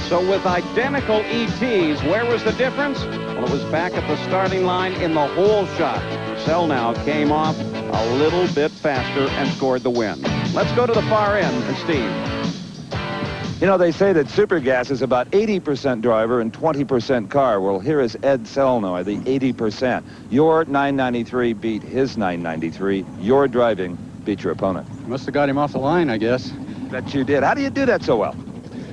So with identical ETs, where was the difference? Well, it was back at the starting line in the whole shot. Selnow came off a little bit faster and scored the win. Let's go to the far end to Steve. You know, they say that Super Gas is about 80% driver and 20% car. Well, here is Ed Selnow, the 80%. Your 993 beat his 993. Your driving beat your opponent. Must have got him off the line, I guess. Bet you did. How do you do that so well?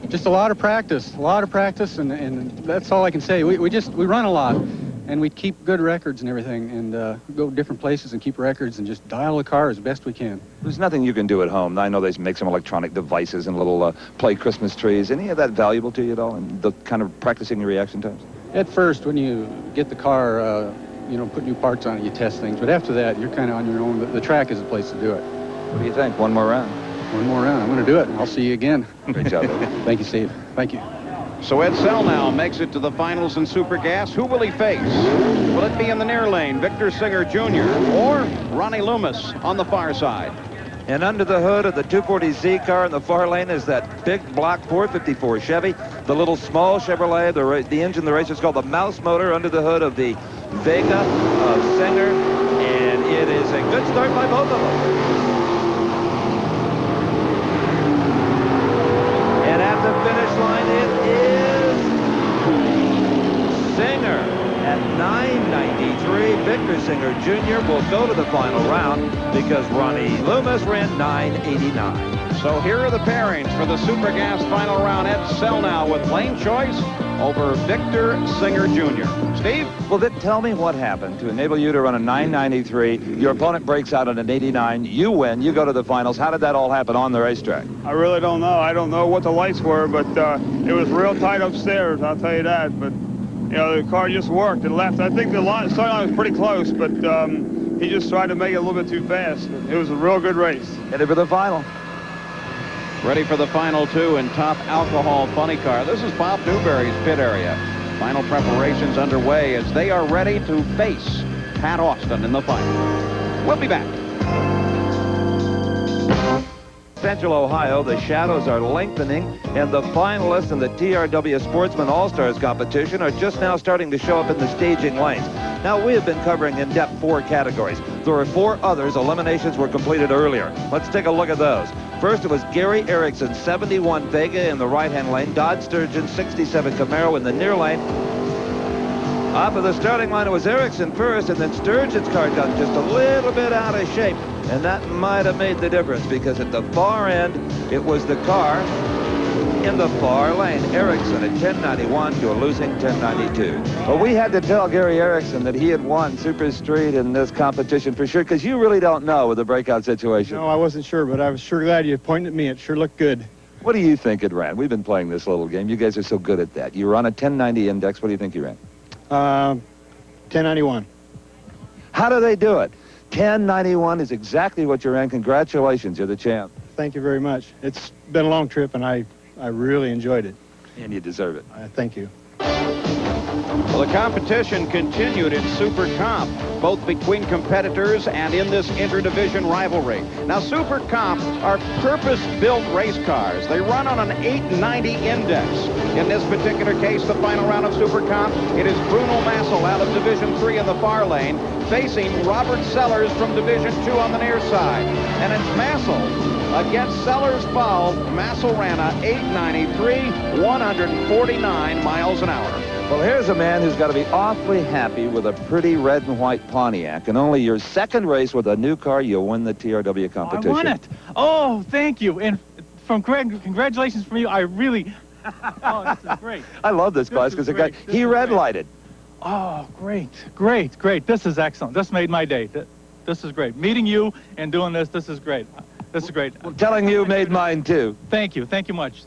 Just a lot of practice, and that's all I can say. We run a lot, and we keep good records and everything, and go different places and keep records and just dial the car as best we can. There's nothing you can do at home. I know they make some electronic devices and little play Christmas trees. Any of that valuable to you at all, and the kind of practicing your reaction times? At first, when you get the car, you know, put new parts on it, you test things. But after that, you're kind of on your own. The track is the place to do it. What do you think? One more round? One more round. I'm going to do it. I'll see you again. Great job. Thank you, Steve. Thank you. So Ed Selnow makes it to the finals in Super Gas. Who will he face? Will it be in the near lane, Victor Singer Jr., or Ronnie Loomis on the far side? And under the hood of the 240Z car in the far lane is that big block 454 Chevy. The little small Chevrolet, the engine the race is called the Mouse Motor under the hood of the Vega of Singer. And it is a good start by both of them. And at the finish line, it is Singer at 993. Victor Singer Jr. will go to the final round because Ronnie Loomis ran 989. So here are the pairings for the Super Gas final round. Ed Selnow with lane choice over Victor Singer Jr. Steve? Well, then tell me what happened to enable you to run a 993. Your opponent breaks out at an 89. You win. You go to the finals. How did that all happen on the racetrack? I really don't know. I don't know what the lights were, but it was real tight upstairs, I'll tell you that. But, you know, the car just worked and left. I think the starting line was pretty close, but he just tried to make it a little bit too fast. It was a real good race. Headed for the final. Ready for the final two in Top Alcohol Funny Car. This is Bob Newberry's pit area. Final preparations underway as they are ready to face Pat Austin in the final. We'll be back. Central Ohio, the shadows are lengthening, and the finalists in the TRW Sportsman All-Stars competition are just now starting to show up in the staging lanes. Now, we have been covering in depth 4 categories. There are 4 others. Eliminations were completed earlier. Let's take a look at those. First, it was Gary Erickson, 71 Vega in the right-hand lane, Dodge Sturgeon, 67 Camaro in the near lane. Off of the starting line, it was Erickson first, and then Sturgeon's car got just a little bit out of shape, and that might have made the difference because at the far end, it was the car in the far lane, Erickson at 1091 to a losing 1092. Well, we had to tell Gary Erickson that he had won Super Street in this competition for sure, because you really don't know with the breakout situation. No, I wasn't sure, but I was sure glad you pointed at me. It sure looked good. What do you think it ran? We've been playing this little game. You guys are so good at that. You were on a 1090 index. What do you think you ran? 1091. How do they do it? 1091 is exactly what you ran. Congratulations. You're the champ. Thank you very much. It's been a long trip, and I really enjoyed it. And you deserve it. Thank you. Well, the competition continued in Super Comp, both between competitors and in this interdivision rivalry. Now, Super Comp are purpose-built race cars. They run on an 890 index. In this particular case, the final round of Super Comp, it is Bruno Massel out of Division 3 in the far lane, facing Robert Sellers from Division 2 on the near side. And it's Massel against Sellers foul. Massel ran a 893, 149 miles an hour. Well, here's a man who's got to be awfully happy with a pretty red and white Pontiac, and only your second race with a new car, you'll win the TRW competition. I won it. Oh, thank you. And from Craig, congratulations from you. I really... Oh, this is great. I love this bus because he red lighted. Oh, great. This is excellent. This made my day. This is great. Meeting you and doing this is great. This is great. Well, telling you made mine, too. Thank you much.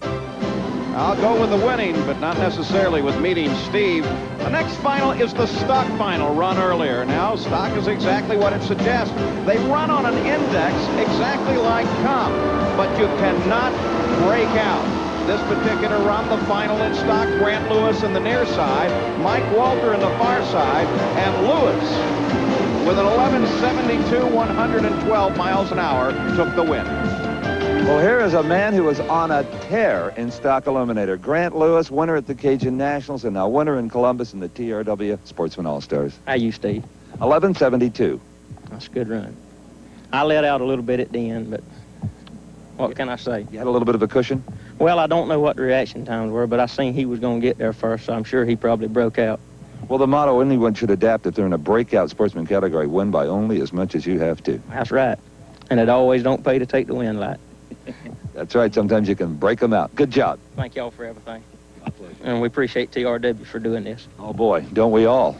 I'll go with the winning, but not necessarily with meeting Steve. The next final is the stock final run earlier. Now, stock is exactly what it suggests. They run on an index exactly like comp, but you cannot break out. This particular run, the final in stock, Grant Lewis in the near side, Mike Walter in the far side, and Lewis with an 11.72, 112 miles an hour, took the win. Well, here is a man who was on a tear in stock eliminator. Grant Lewis, winner at the Cajun Nationals, and now winner in Columbus in the TRW Sportsman All-Stars. How you, Steve? 11.72. That's a good run. I let out a little bit at the end, but what can I say? You had a little bit of a cushion? Well, I don't know what the reaction times were, but I seen he was going to get there first, so I'm sure he probably broke out. Well, the motto anyone should adapt if they're in a breakout sportsman category, win by only as much as you have to. That's right. And it always don't pay to take the win light. That's right. Sometimes you can break them out. Good job. Thank y'all for everything. And we appreciate TRW for doing this. Oh, boy, don't we all?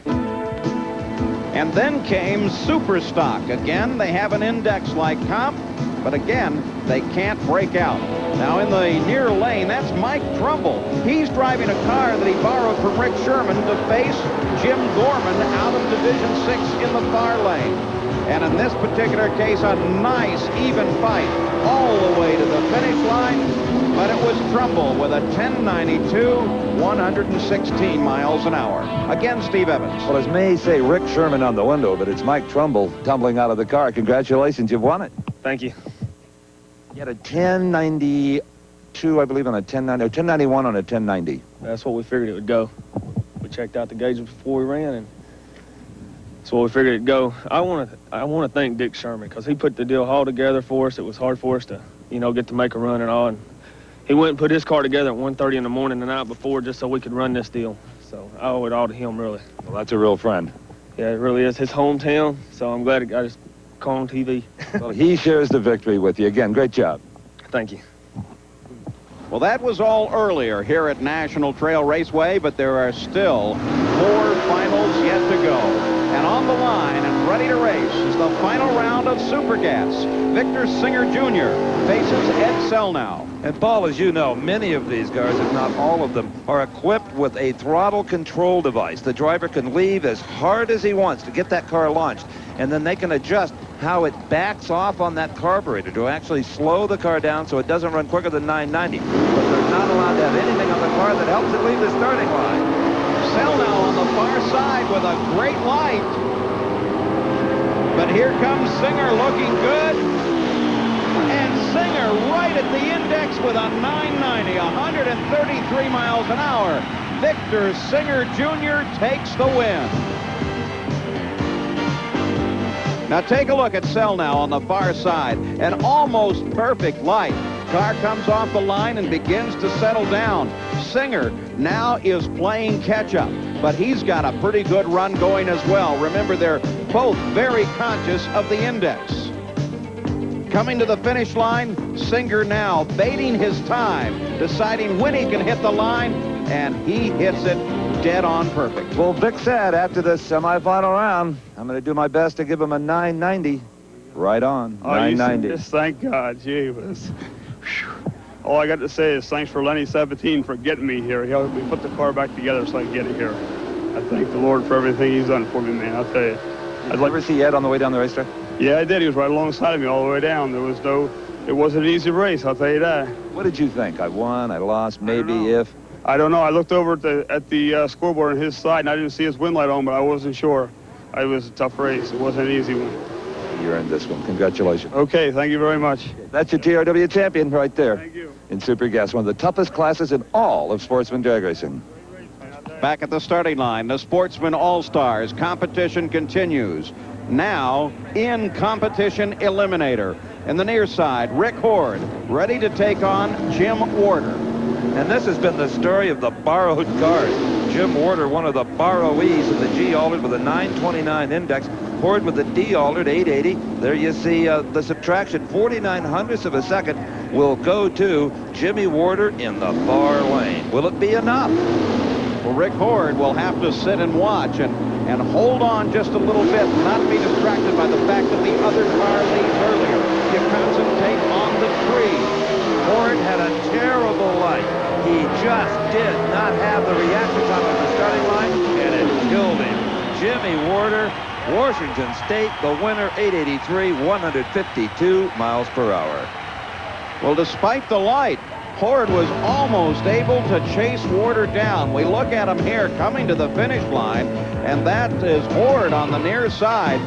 And then came Super Stock. Again, they have an index like comp, but again, they can't break out. Now in the near lane, that's Mike Trumbull. He's driving a car that he borrowed from Rick Sherman to face Jim Gorman out of Division 6 in the far lane. And in this particular case, a nice even fight all the way to the finish line. But it was Trumbull with a 10.92, 116 miles an hour. Again, Steve Evans. Well, as may say Rick Sherman on the window, but it's Mike Trumbull tumbling out of the car. Congratulations, you've won it. Thank you. You had a 10.92, I believe, on a 10.90, 10.91 on a 10.90. That's what we figured it would go. We checked out the gauges before we ran, and that's what we figured it'd go. I want to thank Dick Sherman because he put the deal all together for us. It was hard for us to, get to make a run and all. And he went and put his car together at 1:30 in the morning the night before just so we could run this deal. So I owe it all to him, really. Well, that's a real friend. Yeah, it really is his hometown. So I'm glad I just call on TV. Well, he shares the victory with you. Again, great job. Thank you. Well, that was all earlier here at National Trail Raceway, but there are still 4 finals yet to go. And on the line and ready to race is the final round of Super Gas. Victor Singer Jr. faces Ed Selnow. And Paul, as you know, many of these cars, if not all of them, are equipped with a throttle control device. The driver can leave as hard as he wants to get that car launched, and then they can adjust how it backs off on that carburetor to actually slow the car down so it doesn't run quicker than 990. But they're not allowed to have anything on the car that helps it leave the starting line. Selnow on the far side with a great light. But here comes Singer looking good. And Singer right at the index with a 990, 133 miles an hour. Victor Singer Jr. takes the win. Now take a look at Selnow on the far side. An almost perfect light. Car comes off the line and begins to settle down. Singer now is playing catch-up, but he's got a pretty good run going as well. Remember, they're both very conscious of the index. Coming to the finish line, Singer now baiting his time, deciding when he can hit the line, and he hits it dead on perfect. Well, Vic said after the semifinal round, I'm going to do my best to give him a 990. Right on, 990. Just thank God, gee whiz. All I got to say is thanks for Lenny 17 for getting me here. He helped me put the car back together so I could get it here. I thank the Lord for everything he's done for me, man. I'll tell you. Did you ever see Ed on the way down the racetrack? Yeah, I did. He was right alongside of me all the way down. It wasn't an easy race, I'll tell you that. What did you think? I won, I lost, maybe, if? I don't know. I looked over at the scoreboard on his side, and I didn't see his win light on, but I wasn't sure. It was a tough race. It wasn't an easy one. You earned this one. Congratulations. Okay, thank you very much. That's your TRW champion right there. Thank you. In Super Gas, one of the toughest classes in all of sportsman drag racing. Back at the starting line, the Sportsman All-Stars competition continues. Now in competition eliminator. In the near side, Rick Horde, ready to take on Jim Warder. And this has been the story of the borrowed cars. Jim Warder, one of the borrowees of the G altered with a 929 index. Horde with the D altered 880. There you see the subtraction. 49 hundredths of a second will go to Jimmy Warder in the far lane. Will it be enough? Well, Rick Horde will have to sit and watch and hold on just a little bit, not be distracted by the fact that the other car leaves earlier. You concentrate on the tree. Horde had a terrible light. He just did not have the reaction time at the starting line, and it killed him. Jimmy Warder, Washington State, the winner, 883, 152 miles per hour. Well, despite the light, Horde was almost able to chase Warder down. We look at him here coming to the finish line, and that is Horde on the near side,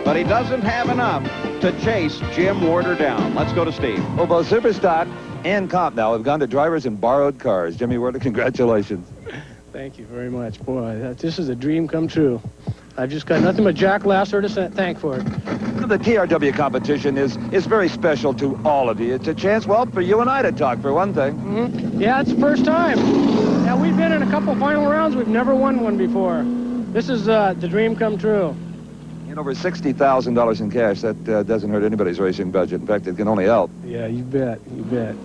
but he doesn't have enough to chase Jim Warder down. Let's go to Steve. Well, both Superstock and Comp now have gone to drivers in borrowed cars. Jimmy Warder, congratulations. Thank you very much. Boy, this is a dream come true. I've just got nothing but Jack Lasser to thank for it. The TRW competition is very special to all of you. It's a chance, well, for you and I to talk, for one thing. Yeah, it's the first time. Yeah, we've been in a couple final rounds. We've never won one before. This is the dream come true. And over $60,000 in cash. That doesn't hurt anybody's racing budget. In fact, it can only help. Yeah, you bet. You bet.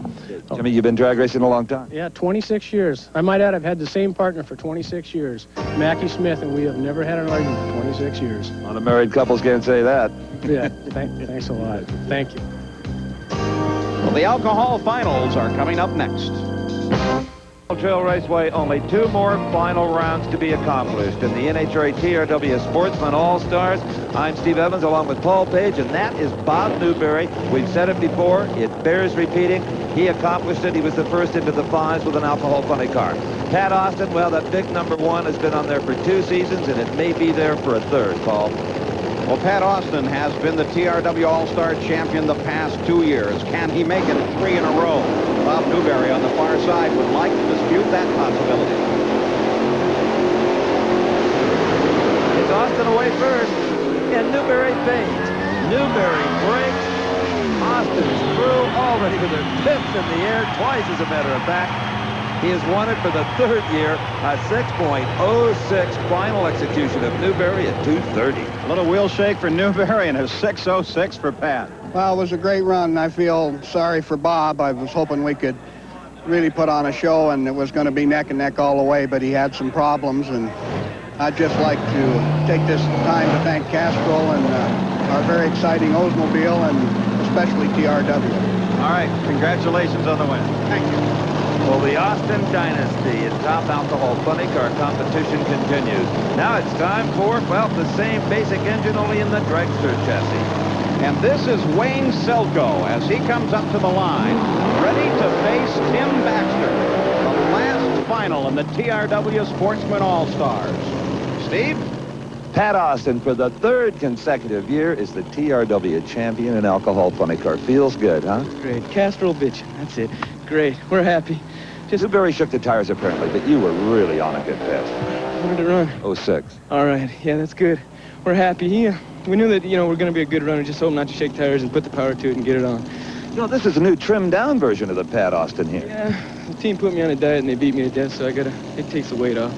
Jimmy, you've been drag racing a long time. Yeah, 26 years. I might add, I've had the same partner for 26 years, Mackie Smith, and we have never had an argument in 26 years. A lot of married couples can't say that. Yeah, thanks a lot. Thank you. Well, the alcohol finals are coming up next. Trail Raceway, only 2 more final rounds to be accomplished in the NHRA TRW Sportsman All-Stars. I'm Steve Evans along with Paul Page, and that is Bob Newberry. We've said it before, it bears repeating. He accomplished it. He was the first into the fives with an alcohol funny car. Pat Austin, well, that big #1 has been on there for 2 seasons, and it may be there for a 3rd, Paul. Well, Pat Austin has been the TRW All-Star champion the past 2 years. Can he make it 3 in a row? Bob Newberry on the far side would like to dispute that possibility. It's Austin away first, and Newberry fades. Newberry breaks. Austin is through already with their pips in the air, twice as a matter of fact. He has won it for the 3rd year, a 6.06 final execution of Newberry at 2:30. A little wheel shake for Newberry and a 6.06 for Pat. Well, it was a great run. I feel sorry for Bob. I was hoping we could really put on a show, and it was going to be neck and neck all the way, but he had some problems, and I'd just like to take this time to thank Castrol and our very exciting Oldsmobile, and especially TRW. All right, congratulations on the win. Thank you. Well, the Austin Dynasty in top alcohol funny car competition continues. Now it's time for, well, the same basic engine, only in the dragster chassis. And this is Wayne Selko as he comes up to the line, ready to face Tim Baxter, the last final in the TRW Sportsman All-Stars. Steve? Pat Austin, for the 3rd consecutive year, is the TRW champion in alcohol funny car. Feels good, huh? Great. Castrol bitch. That's it. Great. We're happy. Newberry shook the tires apparently, but you were really on a good pass. How did it run? 06. All right. Yeah, that's good. We're happy. Yeah. We knew that, we're going to be a good runner. Just hope not to shake tires and put the power to it and get it on. This is a new trimmed-down version of the Pat Austin here. Yeah. The team put me on a diet and they beat me to death, so it takes the weight off.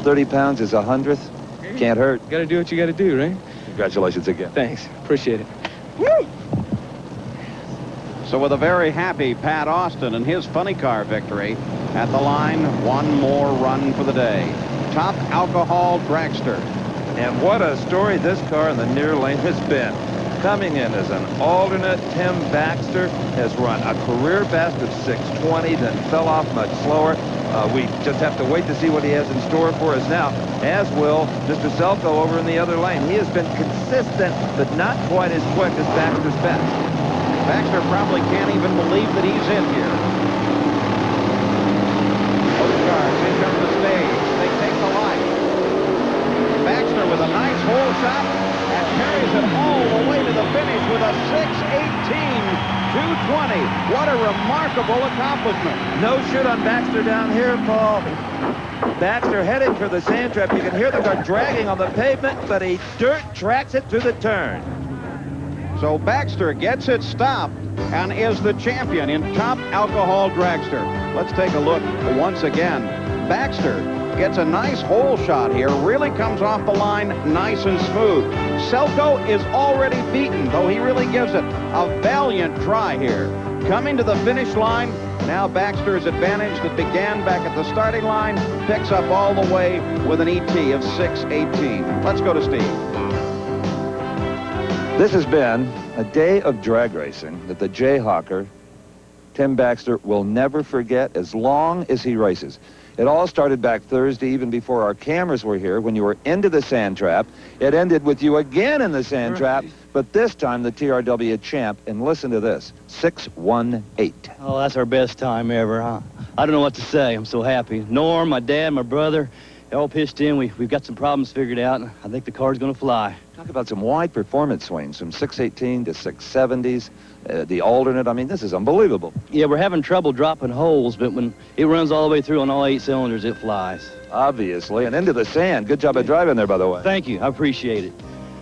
30 pounds is 100th. Can't hurt. Got to do what you got to do, right? Congratulations again. Thanks. Appreciate it. Woo! So with a very happy Pat Austin and his funny car victory, at the line, 1 more run for the day. Top Alcohol Dragster. And what a story this car in the near lane has been. Coming in as an alternate, Tim Baxter has run a career best of 6:20, then fell off much slower. We just have to wait to see what he has in store for us now, as will Mr. Selko over in the other lane. He has been consistent, but not quite as quick as Baxter's best. Baxter probably can't even believe that he's in here. Both cars in comes the stage. They take the light. Baxter with a nice hole shot and carries it all the way to the finish with a 6:18.220. What a remarkable accomplishment. No shoot on Baxter down here, Paul. Baxter heading for the sand trap. You can hear the car dragging on the pavement, but he dirt tracks it through the turn. So Baxter gets it stopped and is the champion in Top Alcohol Dragster. Let's take a look once again. Baxter gets a nice hole shot here. Really comes off the line nice and smooth. Selko is already beaten, though he really gives it a valiant try here. Coming to the finish line, now Baxter's advantage that began back at the starting line picks up all the way with an ET of 6:18. Let's go to Steve. This has been a day of drag racing that the Jayhawker, Tim Baxter, will never forget as long as he races. It all started back Thursday, even before our cameras were here, when you were into the sand trap. It ended with you again in the sand trap, but this time the TRW champ, and listen to this, 6:18. Oh, that's our best time ever, huh? I don't know what to say. I'm so happy. Norm, my dad, my brother, they all pitched in. We've got some problems figured out, and I think the car's going to fly. Talk about some wide performance swings from 6:18 to 6:70s. The alternate, I mean, this is unbelievable. Yeah, we're having trouble dropping holes, but when it runs all the way through on all 8 cylinders, it flies. Obviously, and into the sand. Good job of driving there, by the way. Thank you. I appreciate it.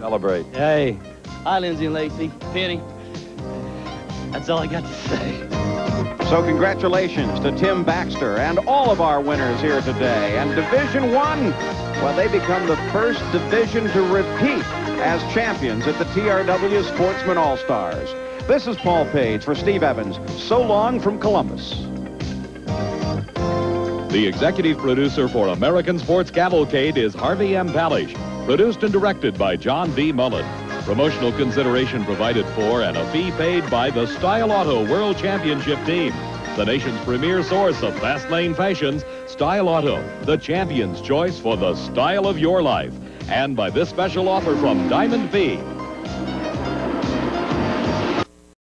Celebrate. Hey. Hi, Lindsay and Lacey. Penny. That's all I got to say. So congratulations to Tim Baxter and all of our winners here today. And Division I, well, they become the first division to repeat as champions at the TRW Sportsman All-Stars. This is Paul Page for Steve Evans. So long from Columbus. The executive producer for American Sports Cavalcade is Harvey M. Palish. Produced and directed by John V. Mullen. Promotional consideration provided for and a fee paid by the Style Auto World Championship Team. The nation's premier source of fast lane fashions, Style Auto, the champion's choice for the style of your life. And by this special offer from Diamond P.